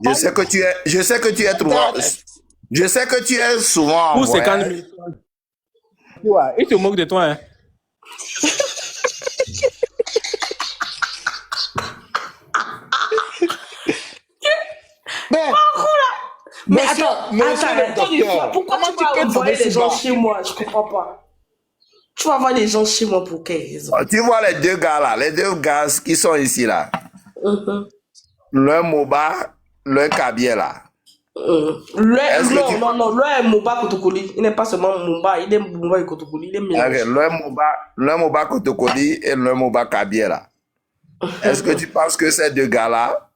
Je sais que tu es souvent Pour envoyé. 50 000. Ouais, il te moque de toi, hein. Mais attends, pourquoi tu vas envoyer les gens chez moi? Je comprends pas. Tu vas envoyer les gens chez moi pour quelle raison? Tu vois les deux gars là, les deux gars qui sont ici là. L'un Moba, l'un Kabier là. L'un est Moba Kotokoli. Il n'est pas seulement Moba, il est Moba et Kotokoli. Il est mélangé. L'un Moba Kotokoli et l'un Moba Kabier là. Est-ce que tu penses que ces deux gars là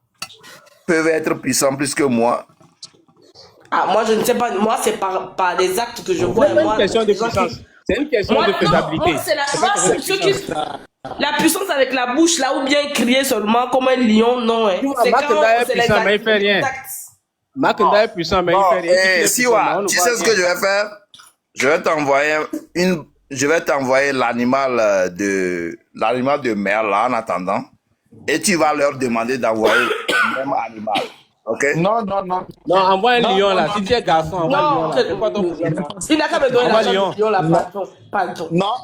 peuvent être puissants plus que moi? Ah, moi je ne sais pas. Moi c'est par des actes que je vois. C'est une question de puissance. C'est une question de faisabilité. La puissance avec la bouche là ou bien crier seulement comme un lion, non. C'est quand c'est puissant, mais il fait rien. Makenda est puissant, mais il fait rien. Siwa, tu sais ce que je vais faire? Je vais t'envoyer l'animal de mer là en attendant. Et tu vas leur demander d'envoyer le même animal. Ok? Non. Non, envoie un lion là. Si tu es garçon, envoie un lion là. C'est pas ton problème. Il n'a qu'à me donner l'argent. Lion là, pardon. Non.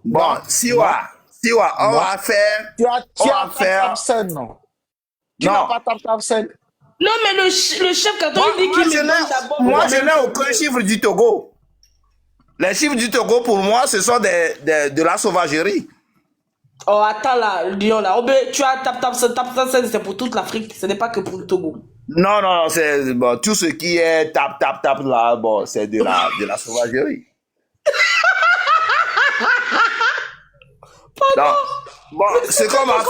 Bon, Siwa, on va faire. Tu as pas Tapsen, non? Tu n'as pas Tapsen. Non, mais le chef canton, il dit qu'il me donne d'abord. Moi, je n'ai aucun chiffre du Togo. Les chiffres du Togo, pour moi, ce sont de la sauvagerie. Oh, attends là, Lyon là. Oh, ben, tu as Tapsen, c'est pour toute l'Afrique. Ce n'est pas que pour le Togo. Non, c'est bon, tout ce qui est tap là, bon, c'est de la sauvagerie. Non. Bon, ce qu'on va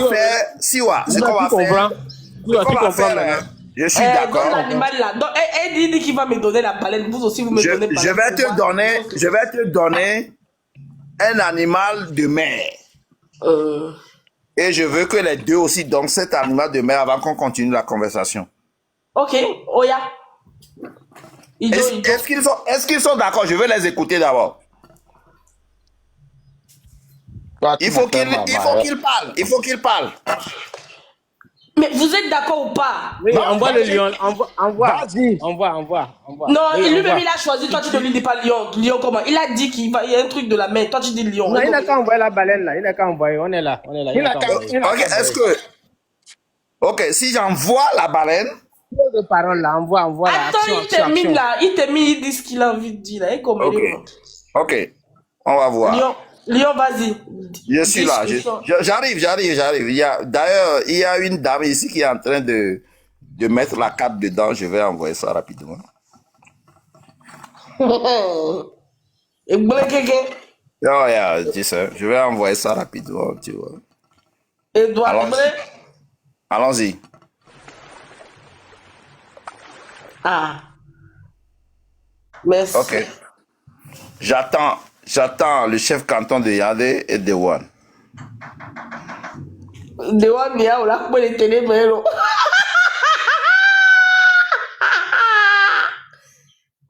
faire, Siwa, ce qu'on va faire, Je suis Donne d'accord. l'animal là. Elle dit qu'il va me donner la baleine. Vous aussi, vous me donnez Je vais te donner un animal de mer. Et je veux que les deux aussi donnent cet animal de mer avant qu'on continue la conversation. Ok, Oya. Est-ce qu'ils sont d'accord? Je veux les écouter d'abord. Il faut qu'ils parlent. Il faut qu'ils parlent. Mais vous êtes d'accord ou pas? Oui, envoie le lion. Envoie. Vas-y. Envoie. Non, Oui, lui-même il a choisi. Toi tu ne lui dis pas lion. Lion comment? Il a dit qu'il y a un truc de la main. Toi tu dis lion. Non, il n'a qu'à envoyer la baleine là. Il n'a qu'à envoyer. On est là. Il n'a qu'à envoyer. Ok, est-ce que... Ok, si j'envoie la baleine... De parole là, envoie là. Attends, il termine là. Il termine, il dit ce qu'il a envie de dire là. Et comme Ok, on va voir. Lion, vas-y. Je suis là. J'arrive. D'ailleurs, il y a une dame ici qui est en train de mettre la carte dedans. Je vais envoyer ça rapidement. Et quelqu'un. Oh, yeah, je vais envoyer ça rapidement, tu vois. Edouard, Allons-y. Ah. Merci. Ok. J'attends le chef canton de Yadé et de One. Dewan, il y a là pour les télé, mais non.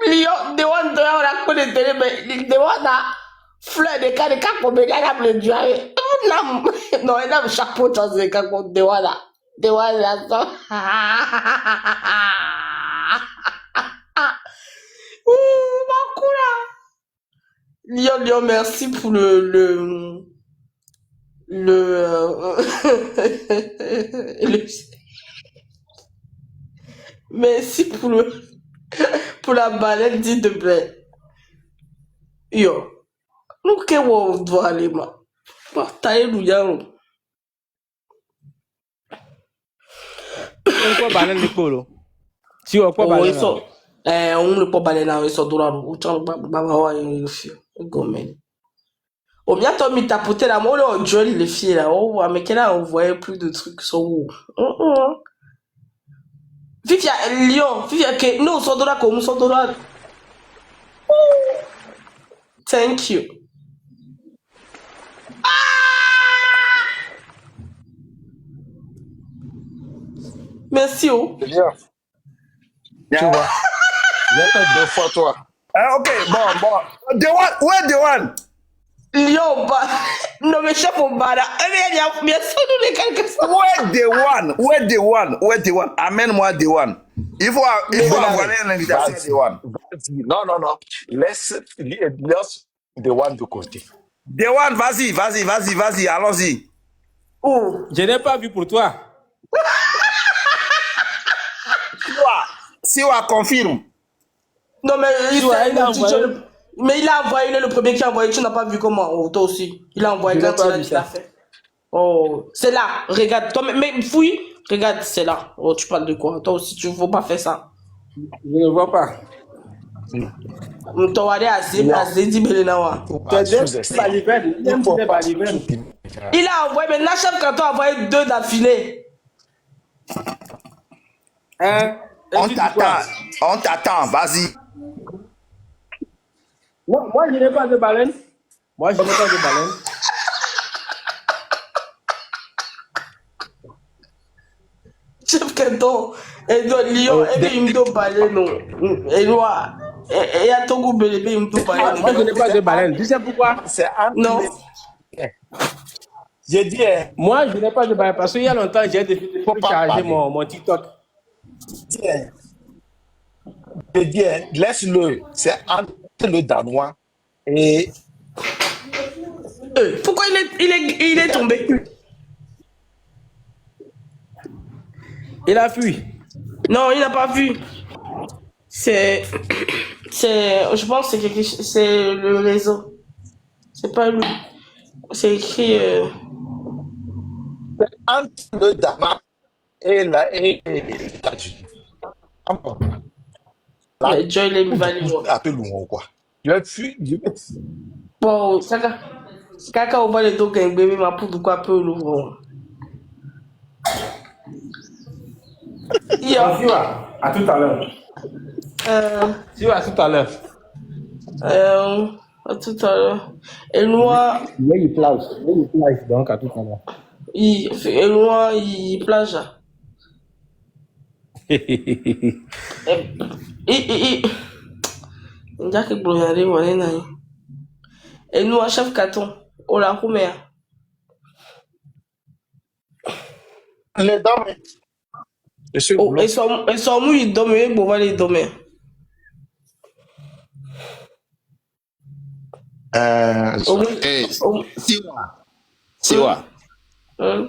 Lion, Dewan, il y a là pour les télé, mais Dewan a fleur de cas de cas pour me gagner le dieu. Non, il a un chapeau dans les cas pour Dewan là. Dewan là, ça. Lion, merci pour merci pour la baleine, s'il te plaît. Yo, nous on doit aller, ma. Pourquoi baleine de colo? Si on quoi baleine? On ne peut pas baleine là, ils sont dollars. Ou tu vas il gomen. Au bien toi mi tapoter la moi là, Joel les filles là. Oh, mais qu'elle a envoyé plus de trucs sur où. Vivia Lyon, Vivia que nous sommes dollars comme nous sommes dollars. Thank you. Merci oh. Bien. Tu vois. J'ai fait 2 fois toi. Ok, bon. Où est Dewan? Lyon, non mais chef au bar là. Bien sûr nous les quelques ça. Où est Dewan? Amène-moi Dewan. Il faut envoyer une invitation à Dewan. Non. Laisse the one de côté. Dewan, vas-y, allons-y. Oh. Je n'ai pas vu pour toi. Siwa confirme. Non mais il a envoyé le premier qui a envoyé, tu n'as pas vu comment? Oh, toi aussi. Il a envoyé quand il a fait. Oh, c'est là, regarde. Toi, mais fouille, regarde, c'est là. Oh, tu parles de quoi? Toi aussi, tu ne faut pas faire ça. Je ne vois pas. Il a envoyé, maintenant chef canton a envoyé 2 d'affilée. Hein? On t'attend, vas-y. Non, moi je n'ai pas de baleine. Chef canton, Edouard Lyon, il me donne baleine, non. Edouard, il y a ton goût bébé, il me donne baleine. Moi je n'ai pas de baleine. Tu sais pourquoi? Non. J'ai dit, moi je n'ai pas de baleine parce qu'il y a longtemps j'ai téléchargé mon TikTok. Je dis, laisse-le. C'est entre le Danois et. Pourquoi il est tombé? Il a fui. Non, il n'a pas vu. Je pense que c'est le réseau. C'est pas lui. C'est écrit. C'est entre le Danois et la. Joy les valide. Appelle-nous quoi. Je vais fuir. Bon, Kaka on va les deux gagner bébé ma poudre quoi peu l'ouvre. Yo. Siwa, à tout à l'heure. Siwa, à tout à l'heure. À tout à l'heure. Et moi, Là, il plage. Donc, à tout à l'heure. et moi, il plage. Et Jack est blonde, voilà, naï. Et nous, à chef carton, on l'a combien? Les dames, je suis Oh, blond. ils sont mou, ils dorment, ils boivent, ils dorment. Au moins, Eh, au- Siwa, hein?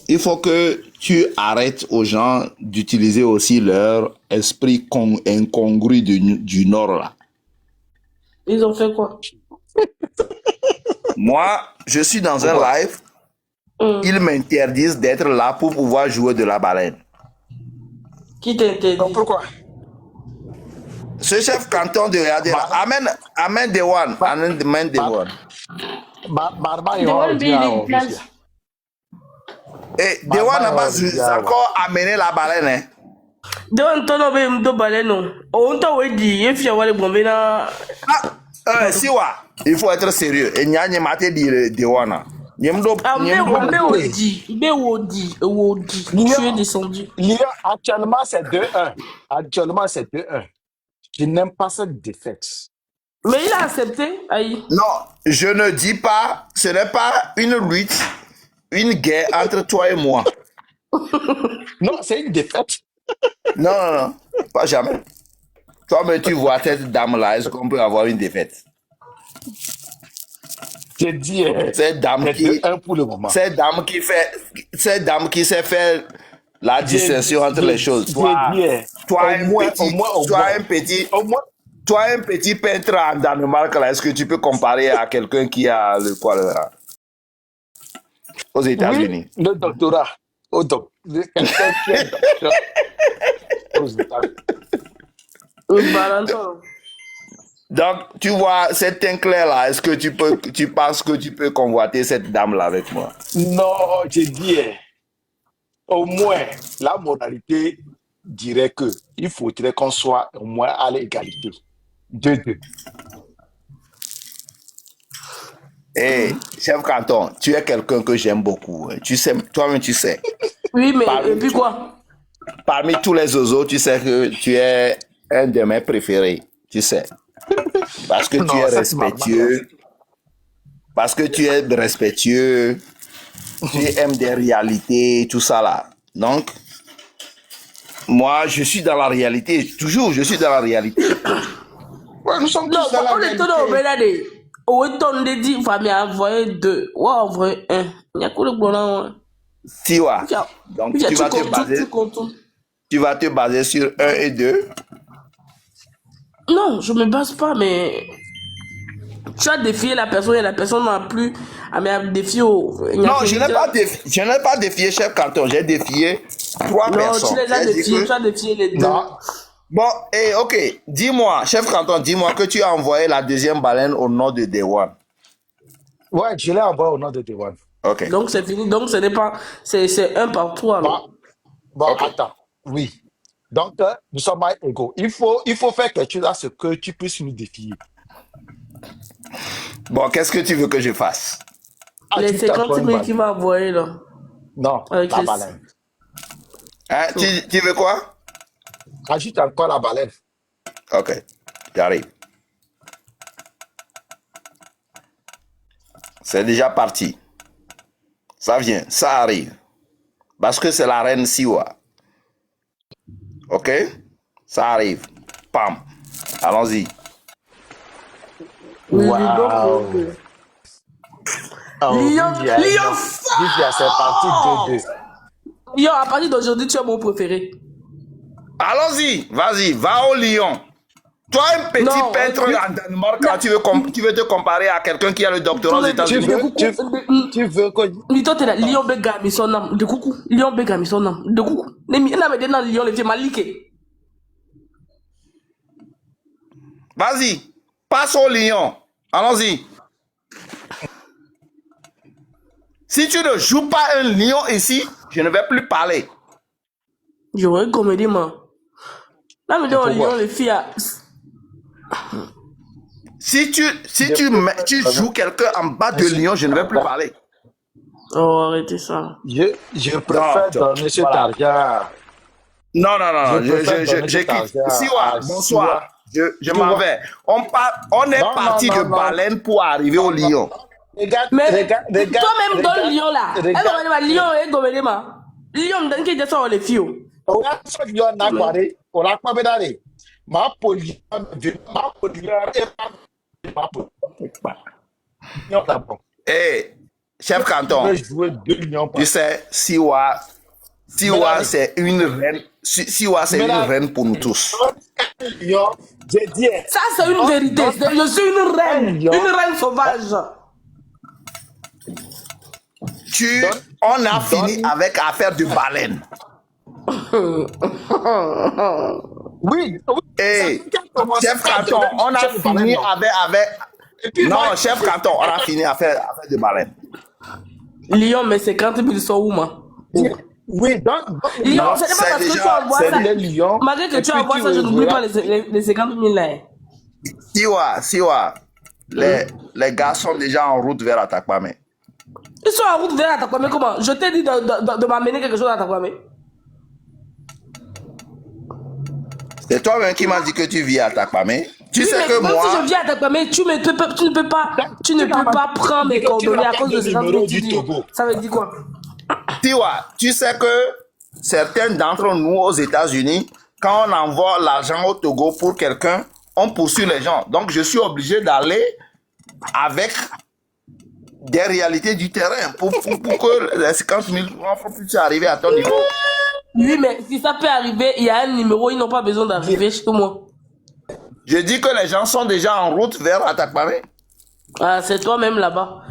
il faut que tu arrêtes aux gens d'utiliser aussi leur esprit incongru du Nord là. Ils ont fait quoi? Moi, je suis dans un live, ils m'interdisent d'être là pour pouvoir jouer de la baleine. Qui t'interdit? Donc pourquoi? Ce chef canton de regarder là, amène Dewan, amène Dewan. Barba, De quoi le pays, il est plage? Et Dewan n'a pas encore amené la baleine. Hein. De on t'en a même deux balais, non? On t'a dit, il faut avoir les bombes là. Siwa, il faut être sérieux. Et Nya m'a dit Dewan. Ah, mais Wodi, tu es descendu. Lyon, actuellement, c'est 2-1. Actuellement, c'est 2-1. Je n'aime pas cette défaite. Mais il a accepté, aïe. Non, je ne dis pas, ce n'est pas une lutte, une guerre entre toi et moi. Non, c'est une défaite. Non, pas jamais. Toi, mais tu vois cette dame-là, est-ce qu'on peut avoir une défaite? J'ai dit, Cette dame c'est qui, 2-1 pour le moment. cette dame qui sait faire la distinction entre les choses. Toi, un petit peintre en Danemark, là, est-ce que tu peux comparer à quelqu'un qui a le quoi là, aux États-Unis? Oui, le doctorat. Quelqu'un qui est docteur aux États-Unis. Valentin. Donc, tu vois, cette là, est-ce que tu penses que tu peux convoiter cette dame-là avec moi? Non, j'ai dit, au moins, la moralité dirait que il faudrait qu'on soit au moins à l'égalité. 2-2. Hey, chef canton, tu es quelqu'un que j'aime beaucoup. Hein. Tu sais, toi-même, tu sais. Oui, mais et puis quoi? Parmi tous les oiseaux, tu sais que tu es un de mes préférés. Tu sais. Parce que tu es respectueux. Parce que tu es respectueux. Tu aimes des réalités, tout ça là. Donc, moi, je suis dans la réalité. Toujours, je suis dans la réalité. Ouais, nous sommes Non, tous dans la on est tous au Béladé. Au ton de dit, il va m'envoyer 2. Ou envoyer 1. Il y a quoi le bon là? Siwa. Donc, tu vas te baser sur 1 et 2. Non, je me base pas, mais tu as défié la personne et la personne n'a plus à me défier. Non, je n'ai pas défié chef canton, j'ai défié 3 personnes. Non, tu les as défiés, tu as défié les 2. Non. Bon, ok, dis-moi, chef canton, dis-moi que tu as envoyé la deuxième baleine au nom de Dewan. Ouais, je l'ai envoyé au nom de Dewan. Ok. Donc c'est fini, donc ce n'est pas, c'est 1 par 3. Bon, attends, oui. Donc, nous sommes égaux. Il faut faire quelque chose à ce que tu puisses nous défier. Bon, qu'est-ce que tu veux que je fasse? Les 50 000 qu'il va envoyer là. Non, avec la baleine. Hein, tu veux quoi? Ajoute encore la baleine. Ok, j'arrive. C'est déjà parti. Ça vient, ça arrive. Parce que c'est la reine Siwa. Ok? Ça arrive. Pam. Allons-y. Wow. Lyon c'est parti 2-2. Lyon, à partir d'aujourd'hui, tu es mon préféré. Allons-y, vas-y, va au Lyon. Toi, un petit peintre en Danemark, quand tu veux te comparer à quelqu'un qui a le doctorat aux États-Unis. Tu veux quoi? Lito te la Lyon be gami son nam de coucou. Lyon be gami son nam de coucou. Ne mi na me dena Lyon le fait malike. Vas-y, passe au Lyon. Allons-y. Si tu ne joues pas un lion ici, je ne vais plus parler. J'aurais comédie, moi. Là, mais dans Pourquoi? Lyon, les filles, Si tu joues quelqu'un en bas de Lyon, je ne vais plus parler. oh, arrêtez ça. Je préfère Non, donner cet voilà. argent. Non, non, non, non, Je préfère donner je cet quitte. argent Siwa, à bonsoir. Je Tu m'en vois? vais. On est Non, parti non, de non, non. Baleine pour arriver au Lyon. Regarde, Mais regarde, toi-même dans Lyon, là. regarde. Lyon est comédie, ma. Lyon, me donne qui était sur les filles. Regarde ce que Lyon a parlé. On a pas bédalé. Ma police, Hey, chef je canton, vais jouer 2 millions par tu sais, Siwa, c'est une reine. Siwa, c'est une reine pour nous tous. Lyon. J'ai dit, Ça, c'est une vérité. Je suis une reine sauvage. On a fini avec affaire de baleine. oui. Hey, chef canton, on a fini avec. Non, chef canton, on a fini affaire de baleine. Lyon, mais c'est quand tu sont où, ma? Oui, donc. Lyon, Non, ce n'est pas c'est parce que tu déjà- envoies c'est ça. les Lions. Malgré que Et tu puis envoies tu ça, je n'oublie pas regardes. les 50 000 là. Siwa, les gars sont déjà en route vers Atakwame. Ils sont en route vers Atakwame, comment? Je t'ai dit de m'amener quelque chose à Atakwame. C'est toi-même qui m'as dit que tu vis à Atakwame. Tu Oui, sais mais que même moi, si je viens à Atakwame, tu ne peux pas prendre mes coordonnées à cause de ces gens du Togo. Ça veut dire quoi? Siwa, tu sais que certains d'entre nous aux États-Unis, quand on envoie l'argent au Togo pour quelqu'un, on poursuit les gens. Donc, je suis obligé d'aller avec des réalités du terrain pour que les 50 000 francs puissent arriver à ton niveau. Oui, mais si ça peut arriver, il y a un numéro, ils n'ont pas besoin d'arriver chez moi. Je dis que les gens sont déjà en route vers Atakwame. Ah, c'est toi-même là-bas.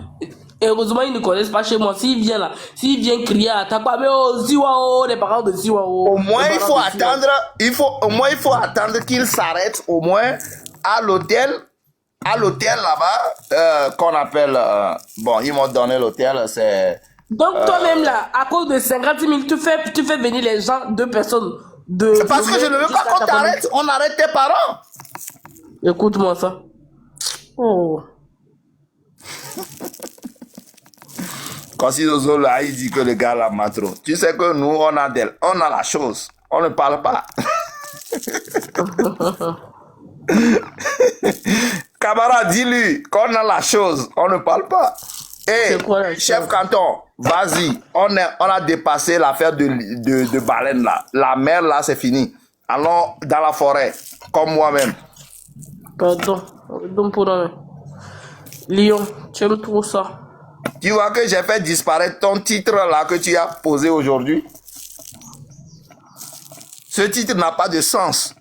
Et heureusement, ils ne connaissent pas chez moi. S'ils viennent là, s'ils viennent crier à Atakwame, oh, Ziwao, les parents de Ziwao. Au moins, il faut attendre qu'ils s'arrêtent au moins à l'hôtel là-bas, qu'on appelle, bon, ils m'ont donné l'hôtel, c'est... Donc toi-même là, à cause de 50 000, tu fais venir les gens, 2 personnes. C'est parce que je ne veux pas qu'on t'arrête, on arrête tes parents. Écoute-moi ça. Oh. Quand si Zozo là, il dit que le gars là m'a trop. Tu sais que nous, on a la chose. On ne parle pas. Camarade, dis-lui qu'on a la chose. On ne parle pas. C'est quoi la chef chose? canton, vas-y. On a dépassé l'affaire de baleine là. La mer là, c'est fini. Allons dans la forêt, comme moi-même. Pardon pour nous. Lyon, tu aimes trop ça. Tu vois que j'ai fait disparaître ton titre là que tu as posé aujourd'hui. Ce titre n'a pas de sens.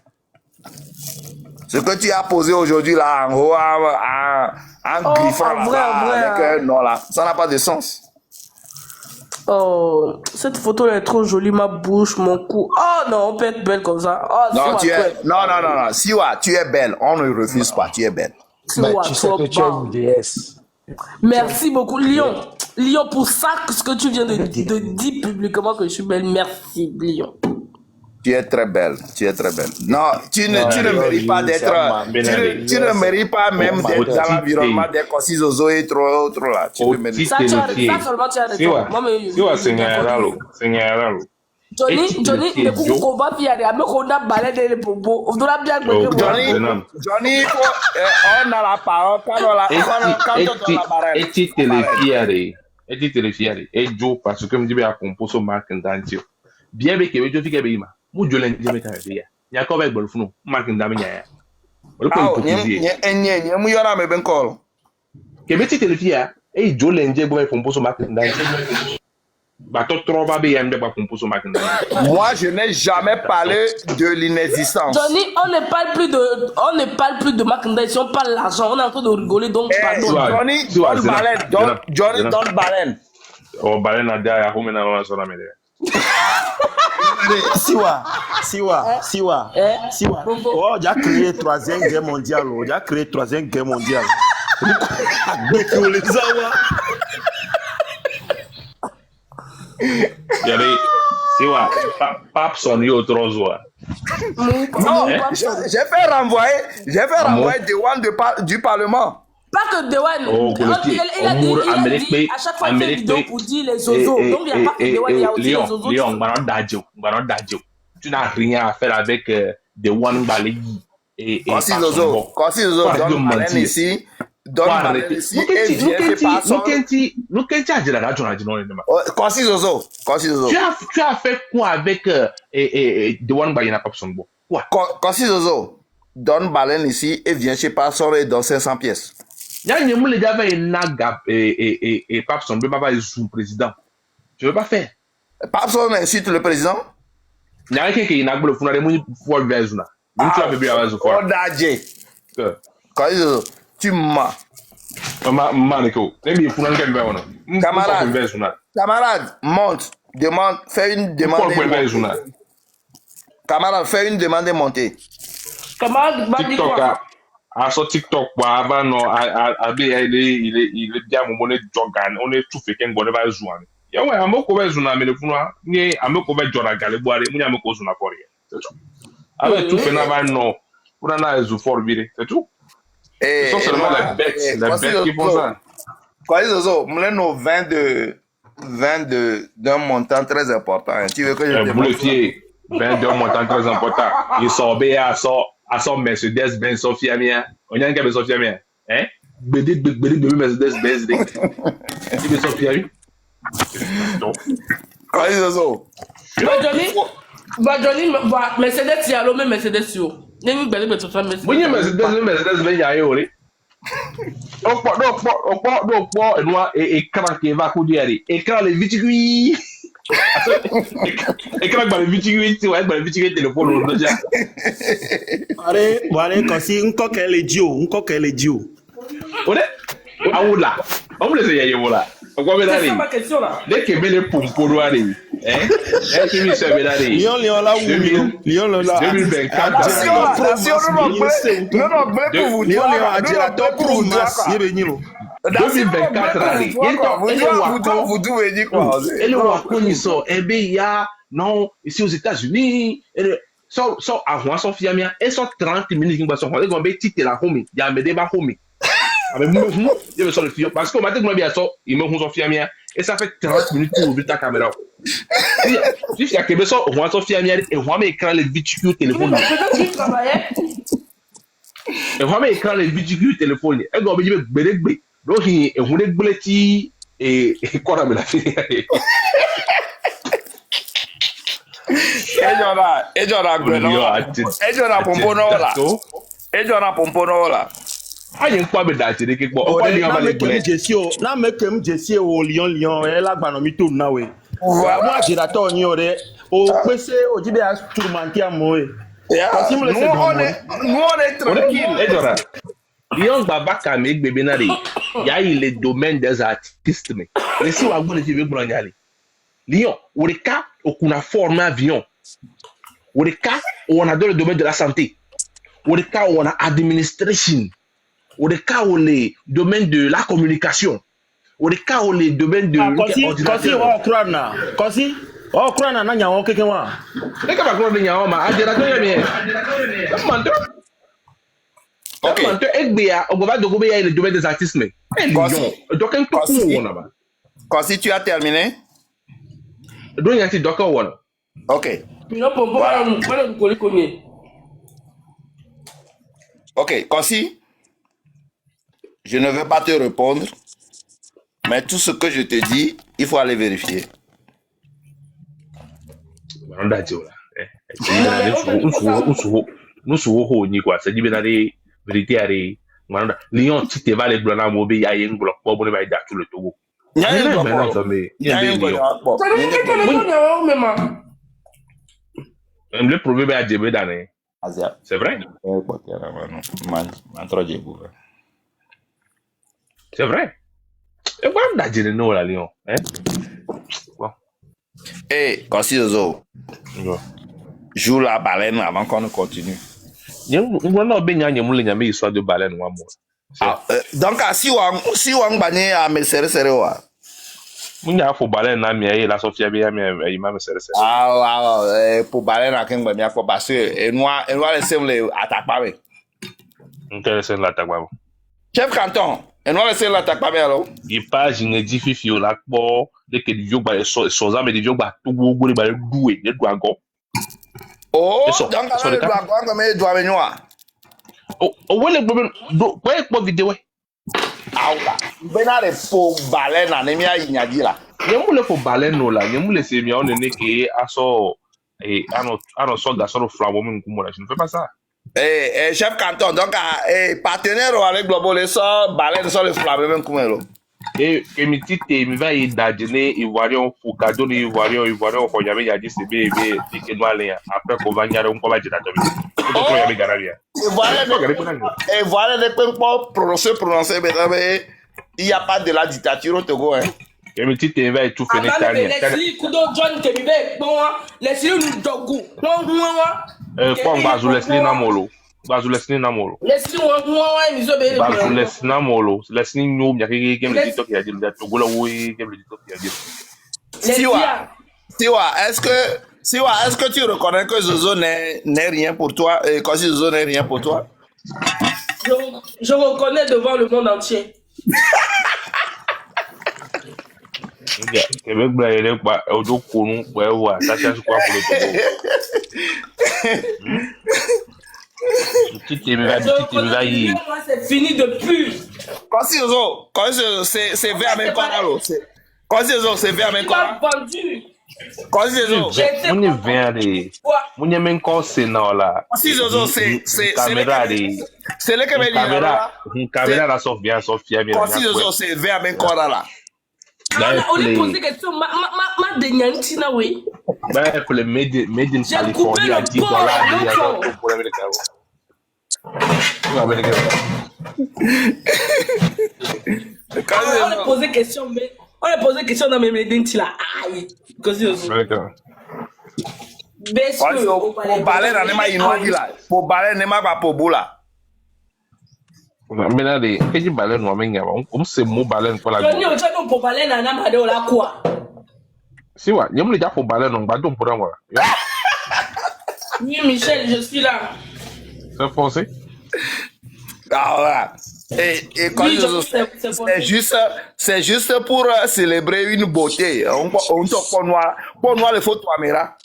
Ce que tu as posé aujourd'hui là en haut, en griffant là, avec un nom là, ça n'a pas de sens. Oh, cette photo là est trop jolie, ma bouche, mon cou. Oh non, on peut être belle comme ça. Oh, Non, non. Siwa, tu es belle. On ne refuse pas, tu es belle. Mais tu sais que tu es une déesse. Merci beaucoup, Lyon. Lyon, pour ça, ce que tu viens de dire publiquement que je suis belle, merci, Lyon. Tu es très belle, Non, tu ne mérites pas d'être. Tu ne mérites pas même d'être dans l'environnement des Kosizozo et trop là. Tu ne mérites Ça, seulement tu as raison. Moi, mais. Johnny, ne coupe combat, puis il y a des amis qu'on a balayé les pompos. On doit bien Johnny, on a la parole quand on la barre. Et téléfiare et Joe parce que me dit à composer marque d'antio. Bien que je fais que ma. Mu jolen je me carré ya. Ya ko be bol funu marque d'amenya. Wala ko mu yora me ben call. Que me téléfiare et jolen je bo composer marque d'antio. Bato trova be yam de ba composer marque d'antio. Moi je n'ai jamais parlé de l'inexistence. Johnny, on ne parle plus de marque d'antio, on parle l'argent, on est en train de rigoler donc pardon. Johnny don't baleine. Oh baleine a dia ya home na la sona mele. Siwa. Oh, j'ai créé 3e guerre mondiale. Yare, Siwa, Papson yo trozoa. Non, j'ai fait renvoyer Dewan du Parlement. Pas que Dewan. Oh, Il a dit à chaque fois qu'il y a une vidéo pour dire les zozos. Donc il n'y a pas que Dewan, il y a aussi les zozos. Léon, Baron tu n'as rien à faire avec Dewan Balayi. Quand si Zozo, donne Baleine ici, et vient faire Papson. Quand si Zozo. Tu as fait quoi avec Dewan Balayi na Papson? Quoi? Quand si Zozo, donne Baleine ici et vient chez Papson et donne 500 pièces. Il y a une les gars et Papson ne peut pas être sous président. Tu veux pas faire? Papson insulte le président? Il y a quelqu'un qui n'a pas le fond de mon foi version. Tu as bébé avec quoi? Odadje. Quand si Zozo, tu mens. Camarade, monte, demande, fais une demande. Camarade, fais une demande et montez. Camarade, TikTok, à son TikTok, avant, non, il est bien, mon monnaie jogan, on est tout fait qu'un bon va jouer. Ya ouais, amo ko be zuna mele funwa, ni amo ko be jora gale boare, mu amo ko zuna for ye. C'est tout. Avec tout fait na va non, pour na ezu for bire, c'est tout. Et c'est seulement les bêtes qui font ça. Quoi Zozo, moi nos 20 d'un montant très important. Tu veux que je te montre 20 d'un montant très important. Il sort à son Mercedes Benz Sofia mia. On y a un gars Sofia mia. Hein? Bede Mercedes Benz. Tu veux Sofia mia? Quoi Zozo? Johnny, Mercedes ya lo me Mercedes yo. Neni bele beto sa Mercedes. Bonye Mercedes ben ya yo le. Okpo enwa ekran ke va ko diari. Ekran le vitigui. Ekran ba le vitigui ti wa ba le vitigui téléphone lo ja. Allez, kasi nko kele dio. Ode? Awula. On me laisse y voilà. C'est ça ma question là. Dès que belle pompolo arrive, hein? Est-ce qu'il se met là? Lion là où Lion là. 2024. Non, Lion a dit la top pro masse. 2024 arrive. Vous devez dire quoi? Et le Wakoni sort. Eh bien, il y a non ici aux États-Unis. So avant son fiamia et so 30 minutes qui va son. Et qu'on va titre la homie. Il y a me débat homie. Mais je me sens le fion parce que matin que bien ça il me son fiamia et ça fait 30 minutes pour ouvrir ta caméra. Si il y a que ça on son fiamia et on met écran les vidéos téléphone. Peut-être qu'il travaillait. Et on met écran les vidéos téléphone. Et on dit belé donc et on est bleti et quoi la fille. Et Jona pompono là. Aye nkwa be da tiri ke gbo o na make him jesi o lion e la gba no mi to na we wa mo ajira to yin ore o pese o jibe instrumenti amo e nous on est tranquille et dora lion baba ka me gbebe na re ya ile domaine des artistes me et si wa gbon ti be gbon nyale lion o re ka o kuna forme avion o re ka on a dans le domaine de la santé o re ka on a administration au cas où les domaines de la communication, au cas où les domaines de l'ordinateur. Kasi o krana na nyawo keke wa. Le ka ba kro de nyawo ma adirateur ya bien. OK. Manto egbea ogoba dogobe ya le domaine des artistes mais. Donc un peu on ba. Kasi tu as terminé? Donc il y a ti doka won. OK. OK, Kasi je ne vais pas te répondre, mais tout ce que je te dis, il faut aller vérifier. Nous sommes ni quoi, c'est dit ben aller vérité aller. Lion si te va les blancs à mobile, il y a un bloc pour bonne baïda tout le Togo. Il y a un bloc mais il y a un bloc. Le problème est à Djibé d'année. C'est vrai. C'est vrai. Et voilà, on a dit non, la Lion. Hein? Bon. Eh, Kasi Zozo. Joue la baleine avant qu'on ne continue. Histoire de baleine. Donc, si on gagne à me serrer, Munya fo baleine na mi la Sofia bi ya mi ma me sere. Pour baleine na ken gbe mi akọ parce que enwa le semble atakpa me. Intéressant la takba. Chef canton, enwa le semble atakpa me alors. Il page ngedi fifi o la po de que du ba so me de ba to go ba doué de douago. Oh, donc alors le douago comme le doit venir. Oh, wele do ko vidéo. Aula. Bena de po baleine na mi ayinyadi la. Nyemule fo baleine no la, nyemule se mi on ne ke aso ano so ga so flambo mi nkumo la, je ne fais pas ça. Chef canton, donc partenaire avec Global so baleine so le flambo mi nkumo. Et mi tite mi va y dajene ivoirion fukado ni ivoirion ko yame ya di sebe ke no ale après ko va nyare on ko ba jida to bi. Ko yame garabia. Et voilà les peuples prononcer mais il y a pas de la dictature au Togo hein. Et mi tite mi va y tout finir tania. Leslie kudo John Kemibe bon Leslie nous dogu. Ko bazu Leslie na molo. Bazu Leslie na molo. Leslie wa mi zo be. Bazu Leslie na molo. Leslie no mi akeke game le TikTok ya di Togo la wo game le TikTok ya di. Siwa, est-ce que tu reconnais que Zozo n'est rien pour toi et quand Zozo n'est rien pour toi? Je reconnais devant le monde entier. Québec bla ele pa ojo konu wa ça change quoi pour le Togo. C'est fini depuis. Quand Zozo, c'est vers mes corps quand Zozo, c'est vers mes corps. Quand Zozo, on est vers les on est même quand c'est non là. Si Zozo, c'est caméra des c'est le que me dit une caméra la Sofia bien. Quand Zozo, c'est vers mes corps là. On est posé question ma dényantina oui. Ben pour le made in Californie à 10 $, il y a un problème de on a posé question mais on a posé question dans mes médintila. Aïe. Pour balai na nema inwadi la. Pour balai nema ba pour boula. Mais là des que balai no menga on se mo balai pour la. Johnny o tano pour balai na ma de la quoi. Si wa, nyem le ja pour balai non ba don pour moi. Oui Michel, je suis là. C'est forcé. Ah ouais. Et quand oui, c'est juste pour célébrer une beauté. On te pour noir le photo caméra.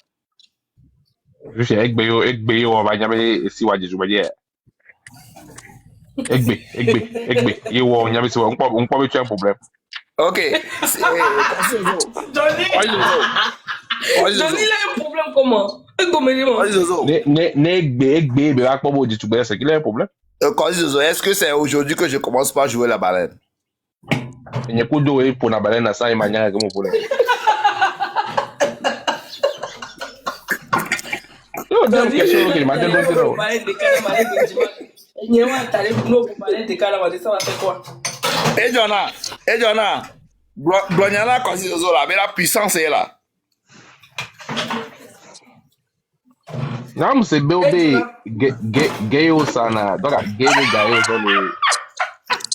Je sais egbe on va nyame si wa jesu baye. Egbe. Yo nyame si wa on peut mettre un problème. OK. Johnny. Johnny il a un problème comment? Egbe be va pas bo jesu baye, c'est qu'il a un problème. Est-ce que c'est aujourd'hui que je commence par jouer la baleine? Il n'y a pas de pour la baleine à ça et manière comme pour les. Et Jonah, Blonyana quand c'est Zozo là, mais la puissance est là. Non, c'est bébé gayo sana. Donc gayo dans le.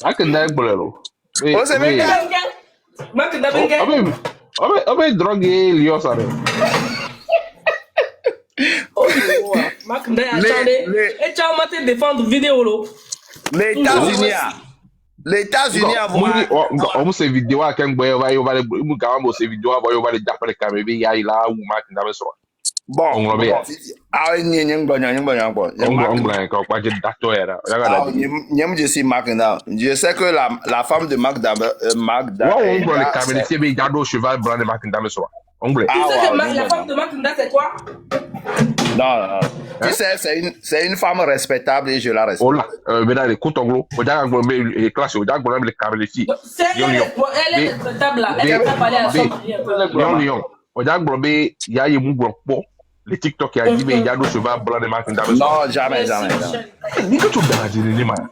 Ah que n'a pas le. Oh c'est bien. Obe drogué Lyon ça. Défendre vidéo les États-Unis on se vidéo à quand boy va le mu se vidéo va le d'après caméra ya ila ou Mark Ndame so. Bon, on va ah nyeng je suis Mark Ndame. Je sais que la femme de Mark Ndame on voit les caméras c'est bien gado cheval blanc de Mark Ndame so. On voulait. La femme de Mark Ndame c'est quoi? Non. Tu sais, c'est une femme respectable et je la respecte. Oh là, maintenant, écoute, en gros, on a un classe, on a un les caméras ici. Elle est respectable là. Elle va parler à son Lyon. On a un il y a un mouvement pour les TikTok qui a dit, mais il y a d'autres chevaux blancs de Mark Ndame. Non, jamais. Dis que tu as dit, les man.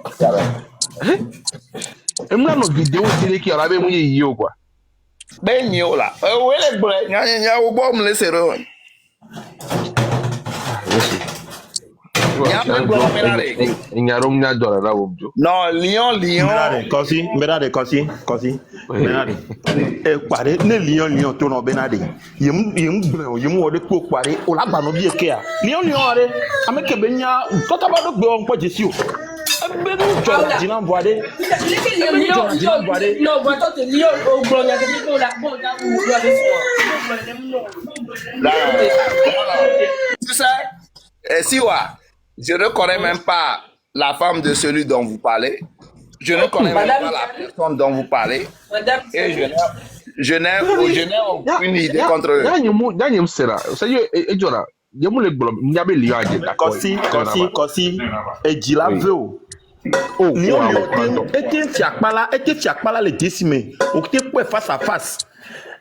Et moi, nos vidéos, c'est qui a la même yo quoi. Ben yo là. Où est les blancs? Il y a au bord, me laisser. Non, Lyon. Kosi. Benade. Pare, ne Lyon, tono Benade. Yemu ode ko pare, o la gbanu bi eke a. Lyon are, ameke benya, talk about the go on po Jesu. Benu jo dinan boade. Non, moi toi t'es Lyon au blanc, il y a des gens là, bon, là où vous avez Tu sais, Siwa, je ne connais même pas la femme de celui dont vous parlez. Je ne connais même pas la personne dont vous parlez. Et je n'ai aucune idée contre eux. Kosi. Et Dila veut. Lyon, était fiakpala le décimé. On était face à face.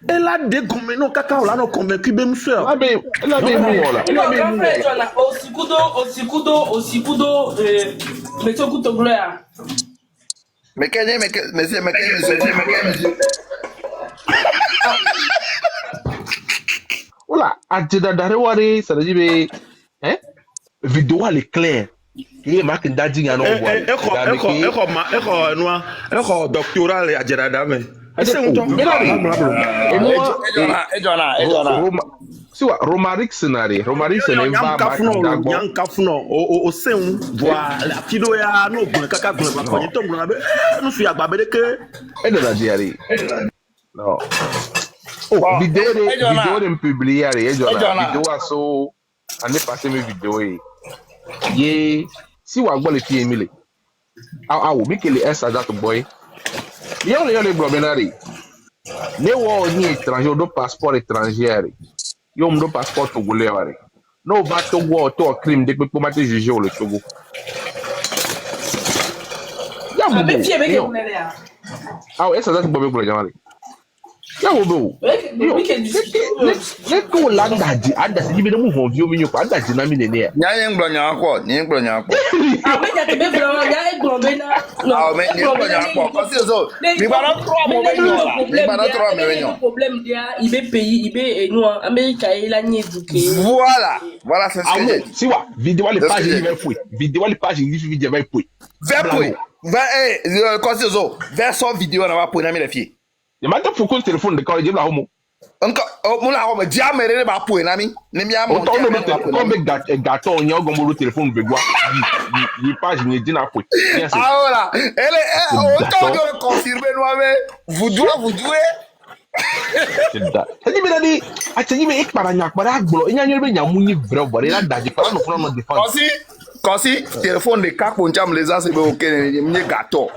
Elle a des gommés, caca, on l'a convaincu, même soeur. Mais monsieur. Voilà, Adjeda Darewari, ça veut dire, hein? Vidéo, elle est claire. Il est marqué d'Adji à doctoral et Adjeda Dame. Romaric scenario. Romaric scenario. Au sein, voilà, la kilo ya no bon kaka bon ba ko to bon abe no fi agba be ke e de la diari. No. Oh, vidéo de publier e jona vidéo aso ane passer mes vidéos e. Ye si wa gbo le fi emile. Awo bi kele esa that boy. Yo le blobenari. Ne wo ni étranger do passeport étranger. Yo mdo passeport togolais wari. No va Togo to crime de pour mate juger au le Togo. Ya mo. Ah ouais, ça ça bobe pour jamali. Ya mo bo. Let go land daji ada si bi mu ho vio mi nyoko ada ji na mi ne. Nya ngblonyo akwo. Ah mais ya tebe blanc, ya egblombe na. Ah mais ngblonyo akwo. Kosi ozo. Mi ba na 3 mo be nyo. Mi ba na 3 me nyo. Problème dia, il veut payer, il veut nous Amérique il a ni éduqué. Voilà c'est ce que j'ai dit. Si wa vidéo les pages il va fouiller. Vidéo les pages il vidéo va fouiller. Kosi ozo. Vers son vidéo na va pour na mi le fie. Il m'a fait focus téléphone de quand il la homo. Encore mon la homo dia mere ba pour na mi. Ne mi am. Comme gâteau on y a gomo téléphone be gwa. Il page ni dit na fouiller. Ah voilà. Elle est autant de confirmer nous vous jouez. Tadi be dadi atani me ikpara nyakpara agbolo inyanyo be nyamu ni vrai bore la daji para no funa no defense. Kosi téléphone de capo njam les ans c'est OK ni gâteau.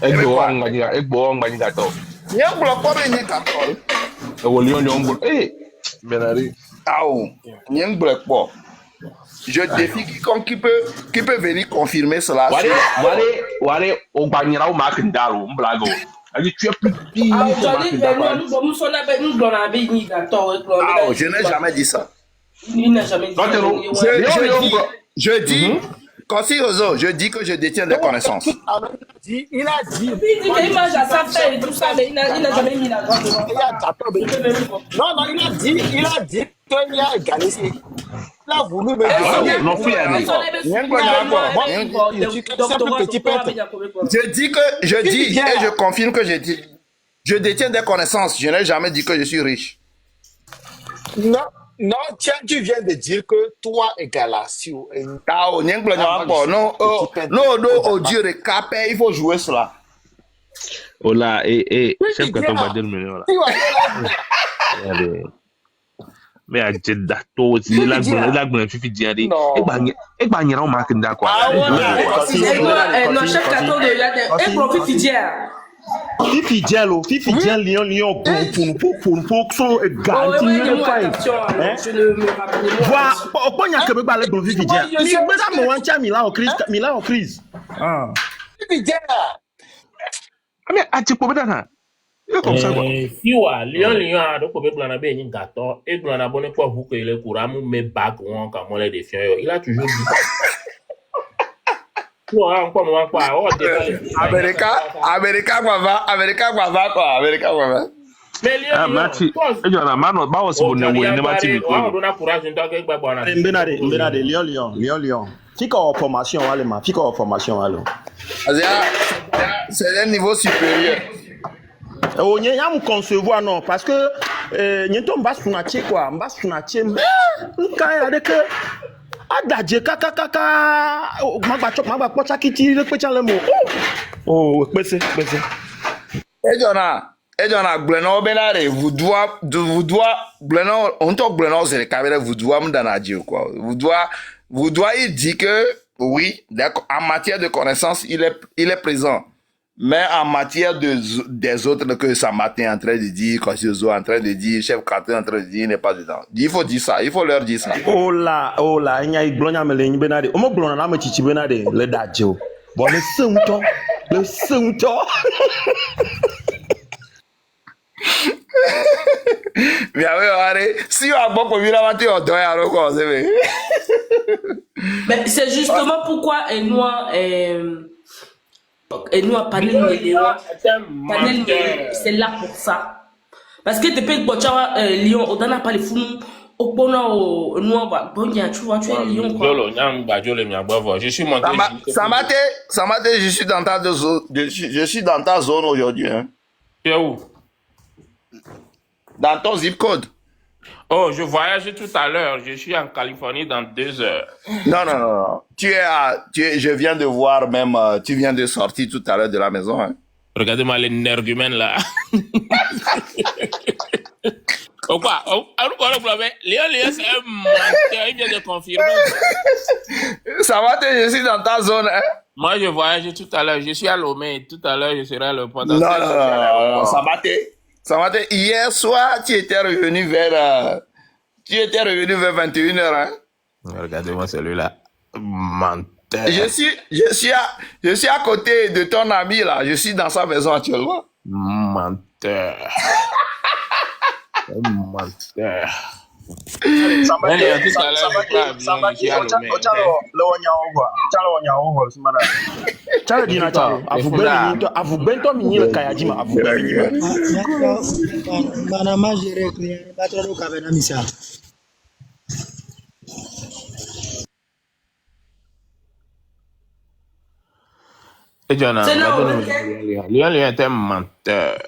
Egbo ngani gâteau. Ni agbolo ko be ni gâteau. E wo lion lion benari. Aou, ni agbolo ko. Je défie quiconque qui peut venir confirmer cela. Wale o gbanyira o mark ndaro mblago. Ali tu es plus pire. Je n'ai jamais dit ça. Il n'a jamais dit. Je dis, Kosi Ozo, je dis que je détiens des connaissances. Il a dit. Il mange à sa frère et tout ça, mais il n'a jamais mis la grande devant. Non, il a dit qu'il a gagné. Il a voulu me dire. Non, je dis et je confirme que je détiens des connaissances. Je n'ai jamais dit que je suis riche. Non, tu viens de dire que toi et Galaxio. Non, Dieu de capé, il faut jouer cela. Oh là, chef quand on va dire le million là. Mais à Jeddah, toi aussi, la bonne fille diari. Et bah, on marque d'accord. Ah ouais, non, chef Kato de Yadé. Et profite diari. Fifi Lyon pour son garantie ne pas. Je ne me rappelle pas. Voilà, pourquoi il y a que le balai de Fifi Dia. Mais moi tiens Milan en crise. Ah. Fifi Dia. Mais à tu peux pas. Comme ça quoi. Fiwa Lyon a do ko be blana be yin gato e blana bonne pour vous que le courant me back on comme on les défiant. Il a toujours dit America, quoi va. Mais Lion, Ah, Mati. Eh, John, man, ba was bon ne Mati mi on ko. donne courage donc que ba bona. Mbenade, Lion. Fica en formation, allez, fica en formation, allez. C'est un niveau supérieur. On y a un concevoir, non, parce que on va se faire quoi, on va se faire quand il y a que adadje kaka magba pocha kiti le pecha le mo oh pese Ejona Gleno Benare, vous doit, Gleno, on talk Gleno, c'est le cabinet, vous doit m'danadio, quoi. Vous doit, il dit que, oui, en matière de connaissance, il est présent. Mais en matière des autres que Sambaté est en train de dire, Kossiozo est en train de dire, Chef Kanté est en train de dire, il n'est pas dedans. Il faut dire ça, il faut leur dire ça. Oh là, il y a une glonia me le benade. O mo glona na me chichi benade le dajo. Bon le sunto. Mais si on a beaucoup de vie, on doit y aller encore, c'est vrai. Mais c'est justement pourquoi nous panel c'est là pour ça. Parce que depuis que Lyon, on n'a pas les fous, au bon au noir, bon, tu vois, tu es Lyon. Je suis monté. Samate, je suis dans ta zone aujourd'hui. Hein. Tu es où? Dans ton zip code. Oh, je voyage tout à l'heure. Je suis en Californie dans 2 heures. Non. Je viens de voir même, tu viens de sortir tout à l'heure de la maison. Hein. Regardez-moi les nergumènes là. Oh quoi? Léon, c'est un menteur. Il vient de confirmer. Ça va, je suis dans ta zone. Hein? Moi, je voyage tout à l'heure. Je suis à Lomé. Tout à l'heure, je serai à le pont. Non. Ça va, hier soir, tu étais revenu vers 21h. Hein? Regardez-moi celui-là. Menteur. Je suis à côté de ton ami là. Je suis dans sa maison actuellement. Menteur. Menteur. Léon est un menteur.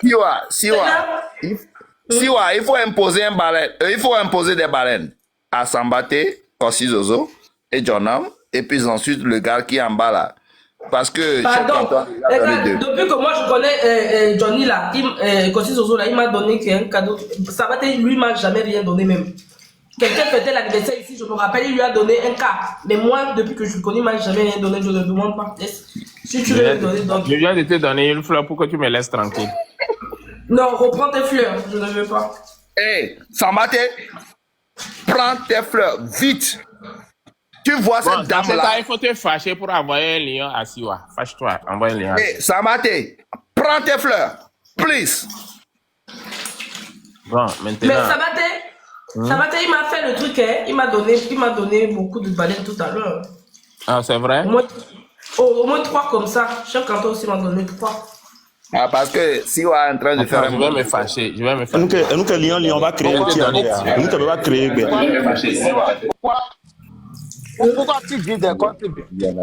Siwa, il faut imposer un baleine. Il faut imposer des baleines à Sambaté, Kossiozo et Jonam, et puis ensuite le gars qui est en bas là. Parce que pardon, depuis que moi je connais Johnny là, Kossiozo là, il m'a donné un cadeau. Sambaté lui m'a jamais rien donné même. Quelqu'un fêtait l'anniversaire ici, je me rappelle, il lui a donné un cas. Mais moi, depuis que je le connais, il m'a jamais rien donné, je ne demande pas. Si tu veux me donner, donc. Je viens de te donner une fleur pour que tu me laisses tranquille. Non, reprends tes fleurs, je ne veux pas. Hey, Sambaté, prends tes fleurs, vite. Tu vois cette dame là. Il faut te fâcher pour envoyer un lion à Siwa. Fâche-toi, envoie un lion. Hey, Sambaté, prends tes fleurs, please. Bon, maintenant. Mais Sambaté, il m'a fait le truc, hein. Il m'a donné beaucoup de baleines tout à l'heure. Ah, c'est vrai? Au moins 3 comme ça. Chef Kanté aussi m'a donné 3. Ah, parce que si on est en train de faire un... Je vais me fâcher. Nous que Lyon va créer. Nous que va créer. Pourquoi tu dis des comptes? Les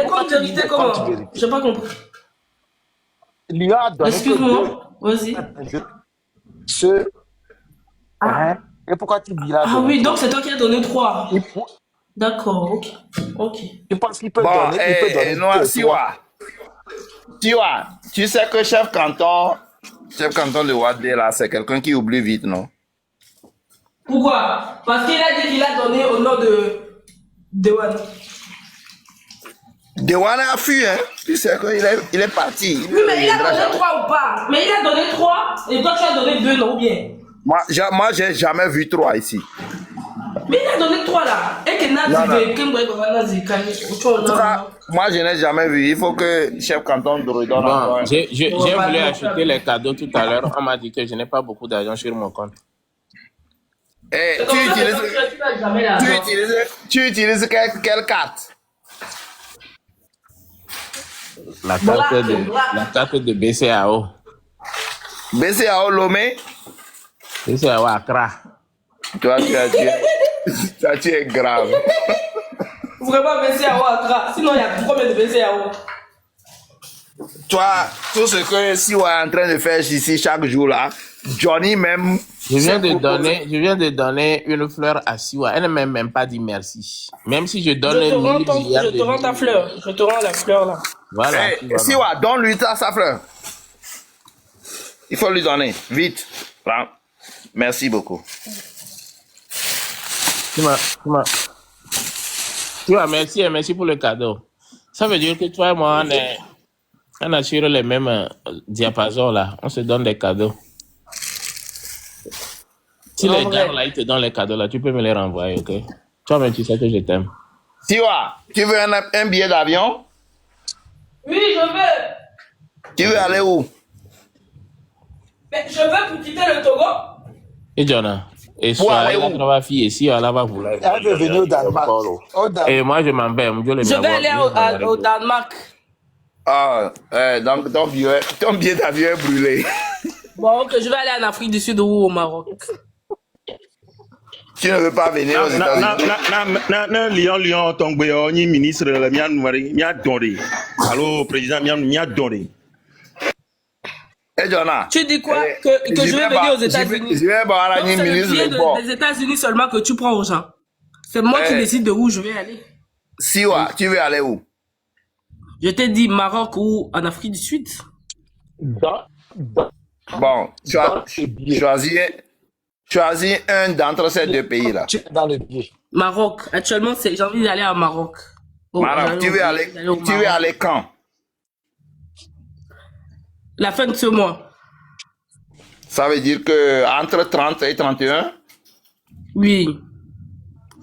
comptes vérités comment? Je n'ai pas compris. Lyon a donné... Excuse-moi, vas-y. Et pourquoi tu dis là? Ah oui, donc c'est toi qui as donné 3. D'accord, ok. Je pense qu'il peut donner... Non, Siwa, tu sais que chef canton de Wadé là, c'est quelqu'un qui oublie vite, non? Pourquoi? Parce qu'il a dit qu'il a donné au nom de Dewan. Dewan a fui, hein? Tu sais qu'il est parti. Oui, mais il a donné 3 ou pas? Mais il a donné 3 et toi tu as donné 2, non, ou bien? Moi, j'ai jamais vu 3 ici. Mais il a donné 3 là. Et que moi, je n'ai jamais vu. Il faut que chef canton de redonne. Bon, j'ai voulu acheter les cadeaux tout à l'heure. On m'a dit que je n'ai pas beaucoup d'argent sur mon compte. Hey, tu utilises quelle carte? La carte de BCAO. BCAO Lomé. BCAO Accra. Toi, tu es grave. Vraiment BCAO Accra. Sinon, il y a combien de BCAO? Toi, tout ce que Siwa est en train de faire ici chaque jour là, Johnny même. Je viens de donner une fleur à Siwa. Elle ne m'a même pas dit merci. Même si je donne je te rends ta fleur. Je te rends la fleur là. Voilà. Hey, Siwa, donne-lui sa fleur. Il faut lui donner. Vite. Prends. Merci beaucoup. Tu vois, merci pour le cadeau. Ça veut dire que toi et moi, on assure les mêmes diapasons là. On se donne des cadeaux. Si les gens là, ils te donnent les cadeaux là, tu peux me les renvoyer, ok? Toi-même, tu sais que je t'aime. Siwa, tu veux un billet d'avion? Oui, je veux. Tu veux aller où? Mais je veux pour quitter le Togo. Et Jonah, et soit là, on va faire ici, on va vouloir. Elle veut venir au Danemark. Et moi, je m'en vais. Je vais aller au Danemark. Ah, donc ton billet d'avion est brûlé. Bon, ok, je vais aller en Afrique du Sud ou au Maroc. Tu ne veux pas venir aux États-Unis? Lyon, ton ministre, allô, président, Et Jonah, tu dis quoi? Que je vais venir aux États-Unis? Je vais voir la ministre des États-Unis seulement que tu prends aux gens. C'est moi qui décide de où je vais aller. Siwa, tu veux aller où? Je t'ai dit Maroc ou en Afrique du Sud. Bon, choisis un d'entre ces deux pays-là. Tu es dans le pied. Maroc. Actuellement, j'ai envie d'aller à Maroc. Maroc, tu veux aller quand? La fin de ce mois. Ça veut dire que entre 30 et 31? Oui.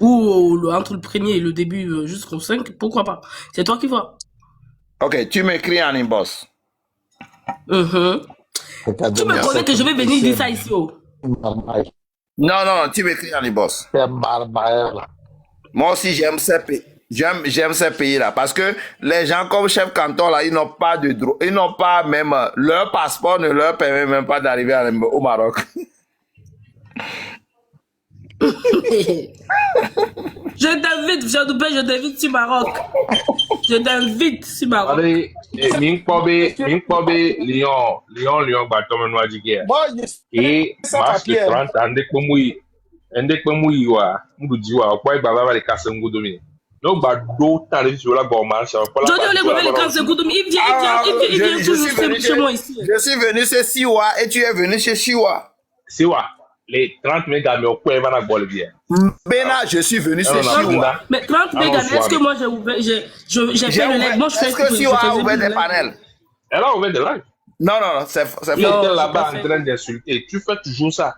Ou entre le premier et le début jusqu'au 5, pourquoi pas? C'est toi qui vois. Ok, tu m'écris en inbox. Tu me promets que je vais venir dire ça ici. Oh. Non, tu m'écris en inbox. C'est barbare là. Moi aussi, j'aime ces pays-là parce que les gens comme chef canton là, ils n'ont pas de droit, ils n'ont pas même leur passeport ne leur permet même pas d'arriver au Maroc. Je t'invite, je t'invite sur Maroc. Je t'invite sur Maroc. Allez, Minkpobe, Lyon, Batom, Noajigia. Et mars le 30, Andek Pemouiwa, Moudiwa, Kwai Baba, les Kassango Domini. Non, Bado, Tarif sur la Gorman, ça va pas Je suis venu chez Siwa et tu es venu chez Siwa. Siwa, les 30 mégas, mais au point, il va la Bolivie. Bena, je suis venu chez Siwa. Mais 30 mégas, est-ce que moi j'ai ouvert, j'ai fait le live? Moi, je fais. Est-ce que Siwa a ouvert des panels? Elle a ouvert des lives. Non, c'est faux. Il était là-bas en train d'insulter. Tu fais toujours ça.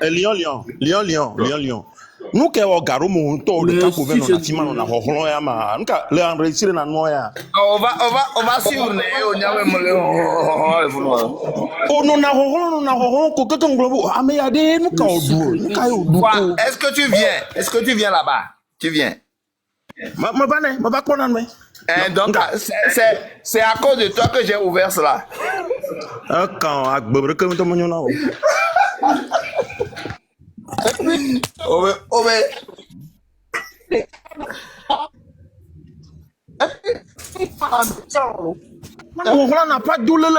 Lyon. Nous qui avons garé mon tour de cap ouvert dans la team, on a roulé à ma. Nous qui avons réussi dans noya. On va suivre. Oh non, on a roulé. Coqueton globo. Ah mais y a des nous qui Est-ce que tu viens là-bas? Tu viens? Ma pas quoi mais. Donc c'est à cause de toi que j'ai ouvert cela. Quand à Bobre comme ton mignon là. On n'a pas de douleur,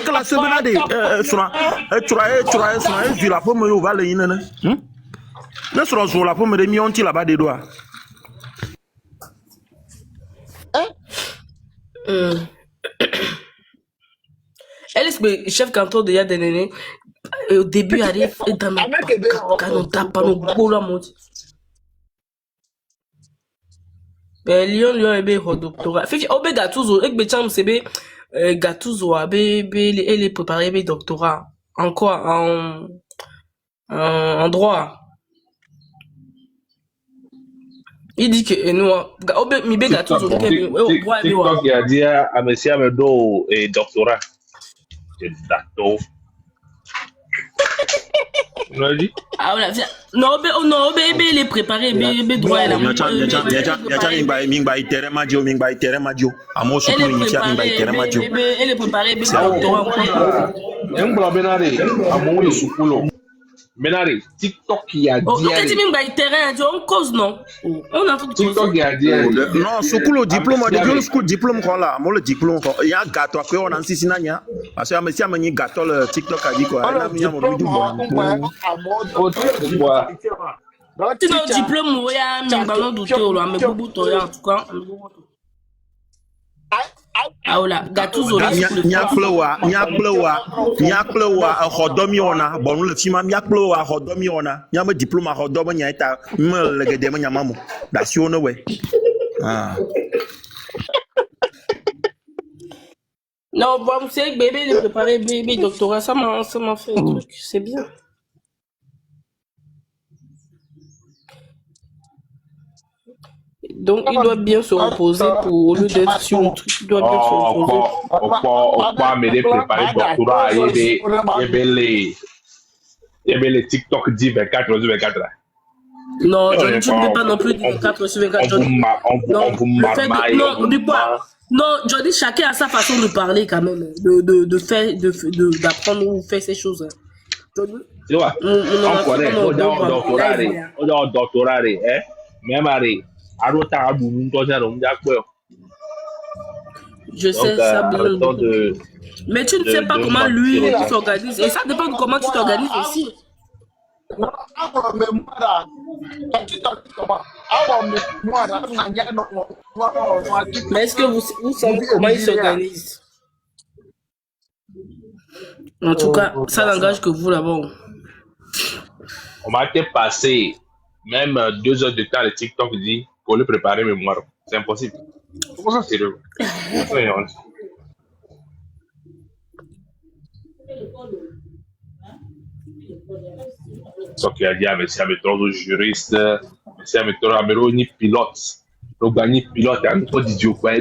que la semaine de la pomme au Val ne sera sur la pomme de Mionti là-bas des doigts. Elle est chef canton de Yadenene. Au début, elle est dans nos Lyon est bien doctorat. Fait que Gattuso, et Becham c'est Gattuso elle est préparée bien doctorat. En quoi? En droit. Il dit que nous, mi be Gattuso, TikTok a dit à monsieur Amedo et doctorat. C'est d'accord. Vas-y. Ah voilà, non, il est préparé, il droit là. Nyacha mingba itere madio amo Elle sukulu est initiat mingba itere madio elle est préparée, doctorat. Ngula benare amu le sukulo. Benare TikTok ya Oh, dia. tu mets un terrain, on cause non. On a fait TikTok ya dia. non sukulu diplôme de bio school diplôme ko la mo le diplôme ko ya gato ko on ansisi nanya parce que amesi amani gato le TikTok a dit quoi na mi amo du bon tu n'as diplôme ou ya mi ballon douté ou là mais boubou toi en tout cas. Ah voilà, gâteau zori. nyakplewa hodomi ona bon le fima nyakplewa hodomi ona nyama diplôme hodomi nyaita me le gede me nyamamu da si ono we ah Non, bon, c'est que bébé, il est préparé, bébé, doctorat, ça m'a fait un truc, c'est bien. Donc, il doit bien se reposer pour, au lieu d'être sur le truc, il doit bien se reposer. Pas me préparer doctorat, il y avait les TikTok 10, 24 sur 24 là. Non, je ne dis pas non plus 24 sur 24. Non, le fait que, non, dis pas. Non, je dis chacun a sa façon de parler quand même, d'apprendre ou faire ces choses. Tu vois, on connaît, on doctorat, hein, même arrêt. Je sais ça bien. Mais tu ne sais pas comment lui s'organise. Et ça dépend de comment tu t'organises aussi. Mais est-ce que vous savez comment il s'organise? En tout cas, ça n'engage que vous là-bas. On m'a été passé même 2 heures de temps le TikTok dit pour le préparer mémoire. C'est impossible. Comment ça c'est sérieux? Donc il a dit merci à mes 3 juristes, merci à mes 3 ni pilote. Donc ni pilote un peu d'idiot quoi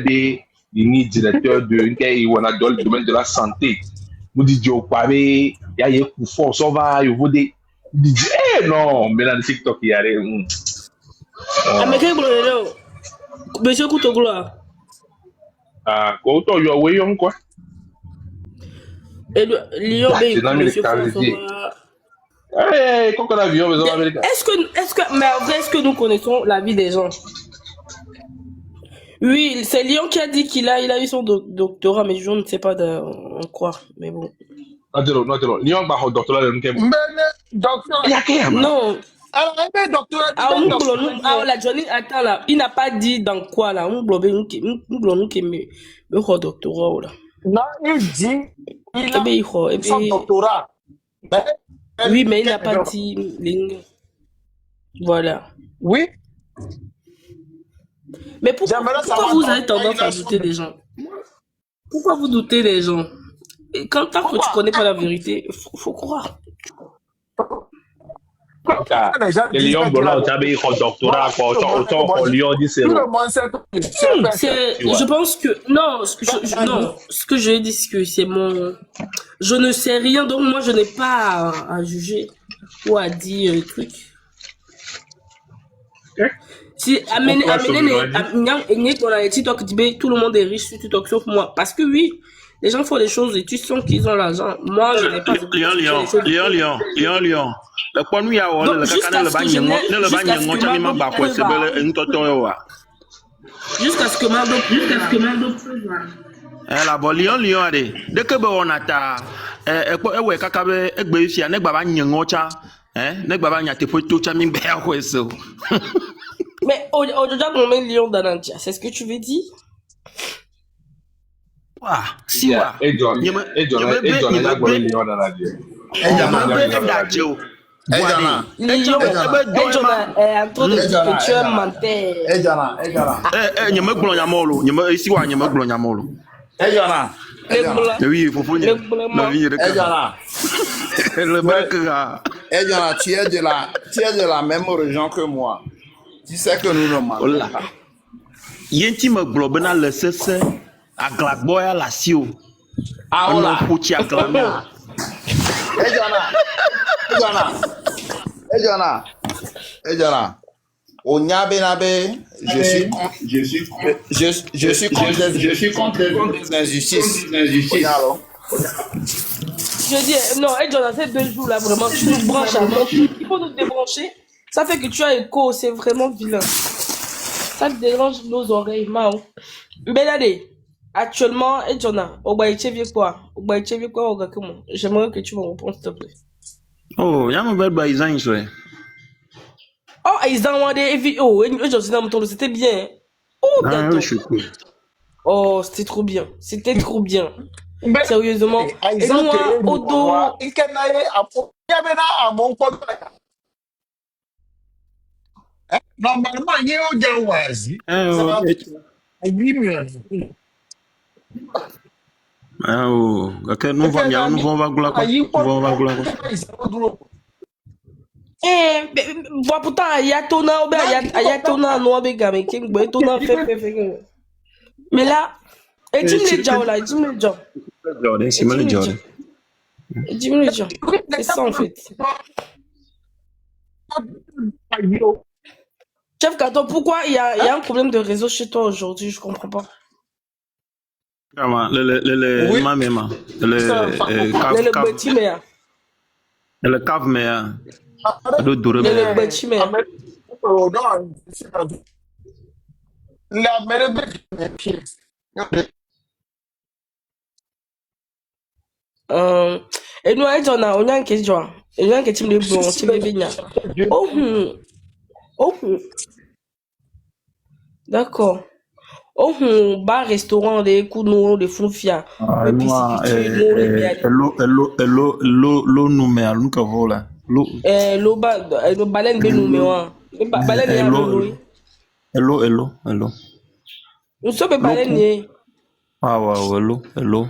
ni directeur de on a dans le domaine de la santé. Nous d'idiot quoi il y a un coup fort ça va il vous dit non mais dans le TikTok il y a Ah mais quel problème? Monsieur Koutogloa. Ah Kouto yo voyons quoi? Et Lyon monsieur est-ce que nous connaissons la vie des gens? Oui, c'est Lyon qui a dit qu'il a eu son doctorat, mais je ne sais pas en quoi, mais bon. Non, Lyon va au doctorat de non. La Johnny, attends là, il n'a pas dit dans quoi là, on bloque le doctorat là. Non, il dit il a son doctorat. Oui, mais il n'a pas dit ligne. Voilà. Oui. Mais pourquoi vous avez tendance à douter des gens? Pourquoi vous doutez des gens? Et tant que tu connais pas la vérité, faut croire. Je pense que non, ce que je dis c'est que c'est mon, je ne sais rien donc moi je n'ai pas à juger ou à dire truc. Si amener tout le monde est riche sur TikTok sauf moi parce que oui. Les gens font des choses et tu sens qu'ils ont l'argent. Moi, je n'ai pas. Lion. Le point où il y a jusqu'à ce que Mando la bon Lion allez. Dès que on a ta ouais kakabe egbe ici ne baba nyengo cha ne baba nyate poto cha min be akweso. Mais au-delà qu'on met Lion dans l'antia, c'est ce que tu veux dire? Ah, si wa. Tu es de la même région que moi. Tu sais que nous ne mentons pas. Yenti me globena le sese aglagboya la sio. Ah on a pouti aglamia. Ejana. Et Jana, au Nyabenabe, je suis contre les injustices. Je dis, non, hey, Jonathan, ces 2 jours là, vraiment, tu nous branches à mort. Il faut nous débrancher. Ça fait que tu as écho, c'est vraiment vilain. Ça dérange nos oreilles, Mao. Benade, actuellement, hey, Jonathan, au Baïchevier quoi? Au Baïchevier quoi, au Gakumo? J'aimerais que tu me répondes, s'il te plaît. Oh, y'a mon bel baïzan, ça. Oh, ils ont des oh, c'était bien. Oh, Ah, d'accord. je suis cool. Oh, c'était trop bien. C'était trop bien. Mais, Sérieusement. Et Aïzan, moi, Odo. il can aller à mon compte. Normalement, il y a un Jawazi. Ça va à 8 millions. Ah, oh, ok, nous va Voilà, pourtant, il y a Tona, non, avec Gamé, qui est Tona, fait. Mais là, et dis-moi les gens, là, dis-moi les gens. Jordan, c'est mal le Jordan. Dis-moi les gens. C'est ça, en fait. Chef Kato, pourquoi il y a un problème de réseau chez toi aujourd'hui? Je comprends pas. Comment? Oui. Mamema. Le petit mea. Le cave mea. Le dure Le petit mea. Oh, non. La mère Et nous, on a une question. On a une question de bon, tu veux bien. Oh, d'accord. Oh, bar, restaurant, des coups, des foufia. L'eau nous met à l'eau là. L'eau baleine de nous, mais baleine est à l'eau. Hello. Nous sommes baleines. Ah, ouais, hello.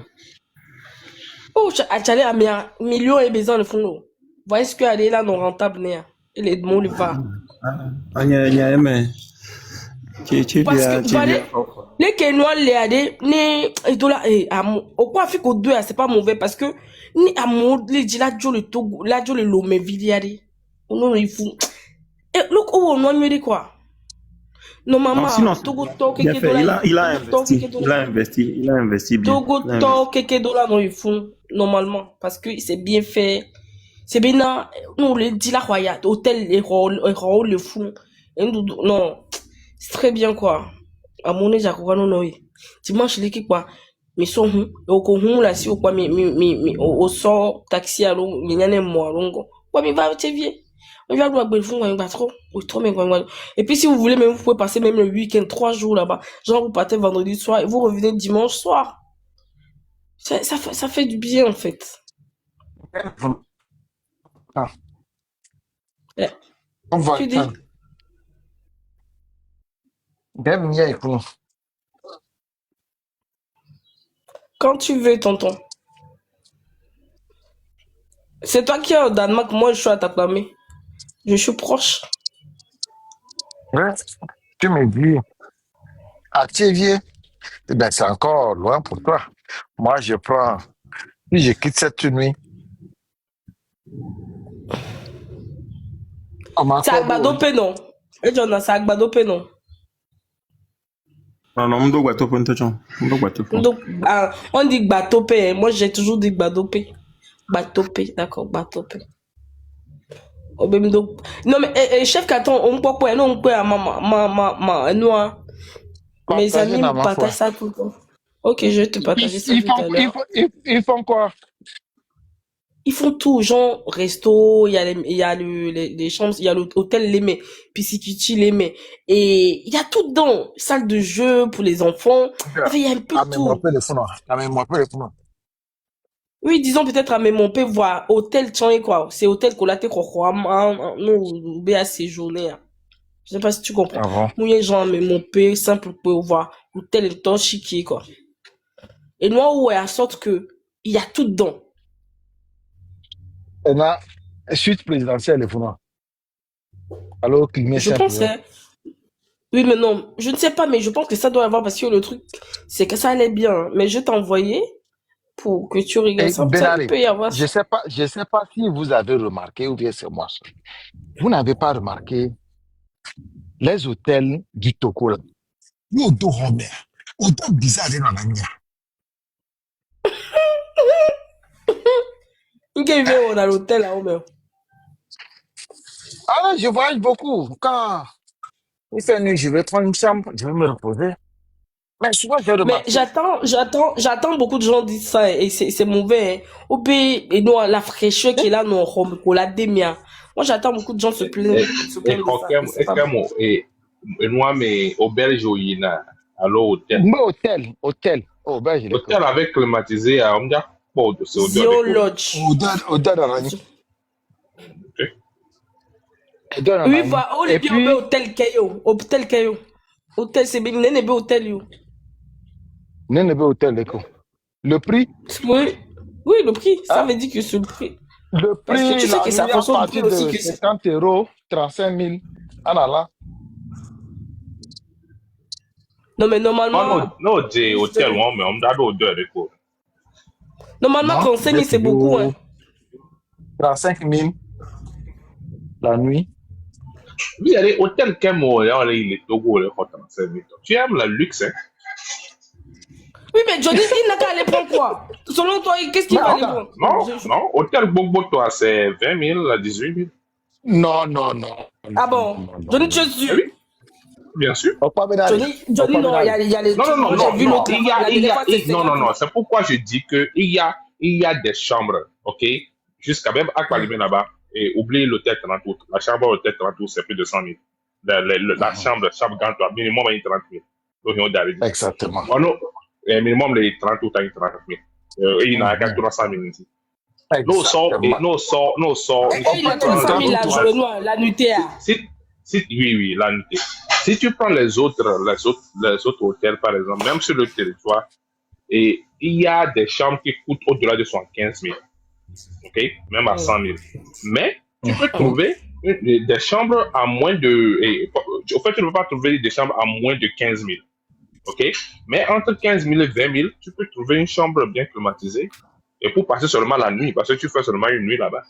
Oh, tu as un million et besoin de fonds. Voyez ce qu'il y a là, non rentable, et les mots, les va. Mais. Parce que, les Kenois, les adés, et tout là, au quoi fait qu'au 2, c'est pas mauvais, parce que, ni à mon, les dit là, le Togo, là, le lomé, vidiade. Non, il faut. Et, look, on a mieux quoi. Non, maman, Togo, il a investi bien. Togo, quelques dollars, non, ils font, normalement, parce que c'est bien fait. C'est bien, nous, les dit là, royal, hôtel, les rôles, le fou. Non, c'est très bien, quoi. À mon âge, non, dimanche, l'équipe, quoi. Mais son, au courant, là, si, au quoi, au sort, taxi, à l'eau, il y a un mois, longo. Ouais, mais va, t'es vieux. On va voir le fond, on va trop. Et puis, si vous voulez, même, vous pouvez passer même le week-end, 3 jours là-bas. Genre, vous partez vendredi soir et vous revenez dimanche soir. Ça fait du bien, en fait. On va. Tu dis? Quand tu veux, tonton. C'est toi qui es au Danemark, moi je suis à t'acclamer. Je suis proche. Ouais, tu me dis, à Thiévier, eh ben, c'est encore loin pour toi. Moi, si je quitte cette nuit. C'est Agbadopé, non? Et Jonathan, c'est Agbadopé, non? Non, on doit on dit Gbatopé, moi j'ai toujours dit Gbadopé. Gbatopé, d'accord, Gbatopé. Non, mais chef Katon, on peut quoi? Non, on peut à maman, mes amis me partagent ça tout le temps. Ok, je vais te partager ça tout à l'heure. Ils font quoi? Ils font tout, genre resto, il y a les chambres, il y a l'hôtel Lémé, Pisciciti Lémé, et il y a tout dedans, salle de jeu pour les enfants, il y a un peu de tout. Oui, disons peut-être à Mémompé, voir hôtel Tchang quoi, c'est hôtel Kolaté quoi, nous, béa séjourner. Je sais pas si tu comprends. Nous, il y a genre Mémompé, simple pour voir hôtel temps chiquier quoi. Et nous, où à sorte que il y a tout dedans. Et là, suite présidentielle, il faut non. Alors, je pense, oui, mais non, je ne sais pas, mais je pense que ça doit avoir parce que le truc, c'est que ça allait bien. Mais je t'ai envoyé pour que tu regardes Et ça. Il Benari, peut y avoir je ça. sais pas, je sais pas si vous avez remarqué ou bien c'est moi seul. Vous n'avez pas remarqué les hôtels du Togo là. Yo, do Robert. Hôtel bizarre dans la nuit. Ok, on a l'hôtel là, Omer. Ah, je voyage beaucoup. Quand il fait nuit, je vais prendre une chambre, je vais me reposer. Mais souvent, j'ai Mais remarqué. j'attends beaucoup de gens disent ça et c'est mauvais. Hein. Au pays, et nous, la fraîcheur qui est là, nous, on l'a démia. Moi, j'attends beaucoup de gens se plaindre Et de quand ça. Et c'est pas bon. et moi, mais auberge au Yina, alors hôtel. Mais hôtel. Oh, ben, je l'ai Hôtel avec climatisé, on me dit, bon, c'est au Zion dehors. Lodge. Hôtel dans la nuit. Hôtel dans la Oui, nuit. bah, on Et est bien puis, au hôtel Kayo. Hôtel Kayo. Hôtel, c'est bien, n'est pas hôtel, yo. n'est pas hôtel, l'écho. Le prix, Oui, oui, le prix, ça hein? veut dire que c'est le prix. Le Parce que prix, tu sais la que ça nuit, à fonctionne partir aussi de que c'est. 50 €, 35 000, en allant. Non, mais normalement, Non, j'ai hôtel, mais on me dit au dehors. normalement, Non, quand on saigne, j'ai c'est beaucoup, hein. toujours 35 000 la nuit. Oui, il y a des hôtels qui sont il est Togo, les hôtels. Tu aimes le luxe, hein? Oui, mais Johnny, il n'a qu'à aller prendre quoi? Selon toi, qu'est-ce qu'il Mais va aller attends, prendre? Non, hôtel Bogbo, toi, c'est 20 000 à 18 000. non. Ah bon? Johnny, tu es Ah sûr? oui, bien sûr. Opa Benari. Johnny, non, il y a les trucs. Moi, j'ai vu l'autre. Non, c'est pourquoi je dis que il y a des chambres, ok? Jusqu'à même à Palimé là-bas. Et oubliez l'hôtel 30 août. La chambre hôtel 30 août, c'est plus de 100 000. La chambre grand, minimum, il y a 30 000. Donc, il y a des Exactement. oh non, minimum, les 30 août, il y a 30 000. Il y en a 300 000 ici. Nous sort. Et il a 300 000 la journée, la nuitée. Oui, la nuitée. Si tu prends les autres hôtels, par exemple, même sur le territoire, et il y a des chambres qui coûtent au-delà de 75 000. OK? Même à 100 000. Mais tu peux trouver des chambres à moins de. En fait, tu ne peux pas trouver des chambres à moins de 15 000. OK? Mais entre 15 000 et 20 000, tu peux trouver une chambre bien climatisée. Et pour passer seulement la nuit, parce que tu fais seulement une nuit là-bas.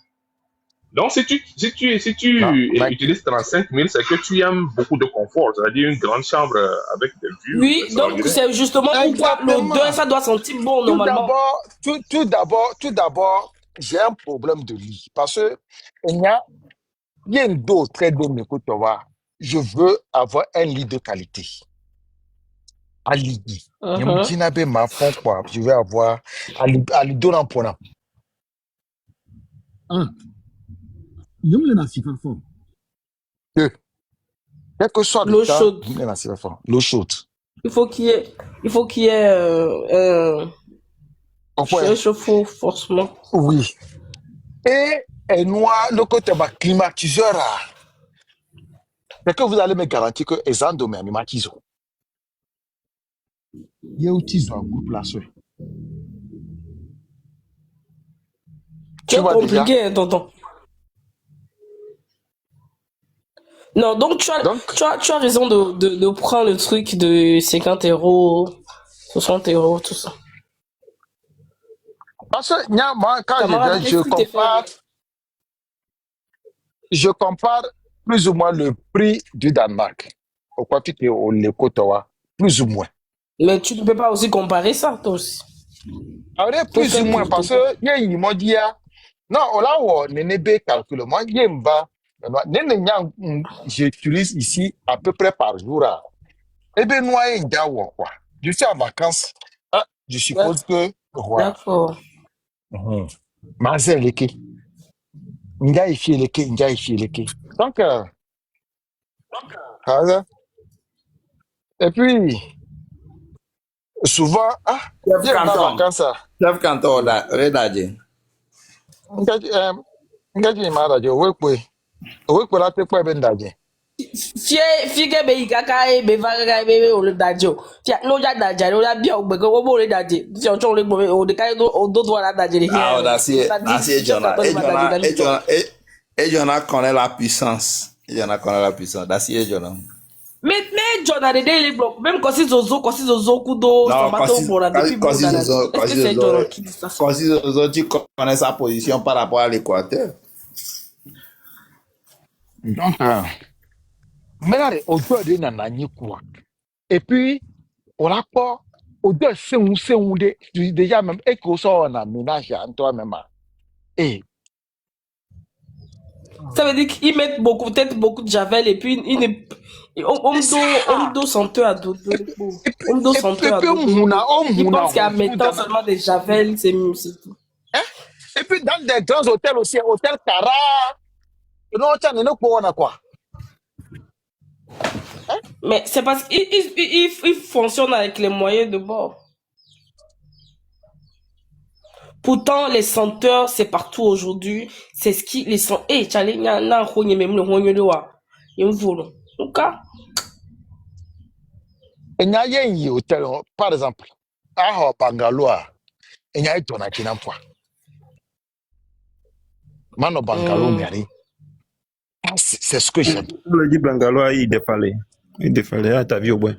Donc, si tu utilises 35 000, c'est que tu aimes beaucoup de confort, c'est-à-dire une grande chambre avec des vues. Oui, donc c'est justement pourquoi l'odeur, ça doit sentir bon normalement. Tout d'abord, j'ai un problème de lit. Parce que il y a une dose très bonne, écoute, je veux avoir un lit de qualité. À lit. Je vais avoir à lit de l'emploi. Quel que soit l'eau chaude. L'eau chaude. Il faut qu'il y ait un chauffe-eau, forcément. Oui. Et noir, le côté climatiseur, c'est que vous allez me garantir que les gens de mes climatisent. Il y a aussi un groupe là. C'est compliqué, hein, tonton. Non, donc tu as raison de prendre le truc de 50 €, 60 €, tout ça. Parce que moi, quand je compare plus ou moins le prix du Danemark. Pourquoi tu es au Lekotoa, plus ou moins. Mais tu ne peux pas aussi comparer ça, toi aussi. Plus ou moins, parce que il m'a dit, non, on n'est pas calculé. Moi, j'utilise ici à peu près par jour. Eh bien, moi, quoi. Je suis en vacances. Je suppose que. D'accord. Mazeleke. Donc, et puis, souvent, Chef Canton, Redaje. Fie be kaka be vaga be o le dajo. Fia no ja daja no la bia o gbe ko bo le daje. Ti o chon le gbo o de kai do la daje le. Ah, that's it, Jonah. Et Jonah connaît la puissance. That's it, Jonah. Mais John a des les blocs. Même quand c'est Zozo, Kudo, Non, Tomato, Bora, depuis quand Bora. Est-ce que c'est John qui dit ça? quand Zozo, tu connais sa position par rapport à l'Équateur. Donc, maintenant, aujourd'hui, on a quoi. Et puis, on a pas, au-delà, c'est déjà même, et qu'on soit en ménage en toi-même. Et, Ça veut dire qu'ils mettent peut-être beaucoup de javel et puis ils ne. On doit senteur à dodo. On doit senteur à dodo. Ils pensent qu'à mettant seulement des javel, c'est mieux, c'est tout. Et puis, dans des grands hôtels aussi, hôtel Cara, non, tu n'as pas quoi. Mais c'est parce qu'ils fonctionnent avec les moyens de bord. Pourtant, les senteurs, c'est partout aujourd'hui. C'est ce qui les sent. Eh, Charlie, il y a un rogné, même le rogné de wa. Il y a un volant. En cas. Il y a un hôtel, par exemple, à Bangalore, il y a un tonne qui n'a pas. Mano Bangalore, Mary. C'est ce que j'aime. Le dit Bangalore, il défallait. Il défallait, à ta vie au bout.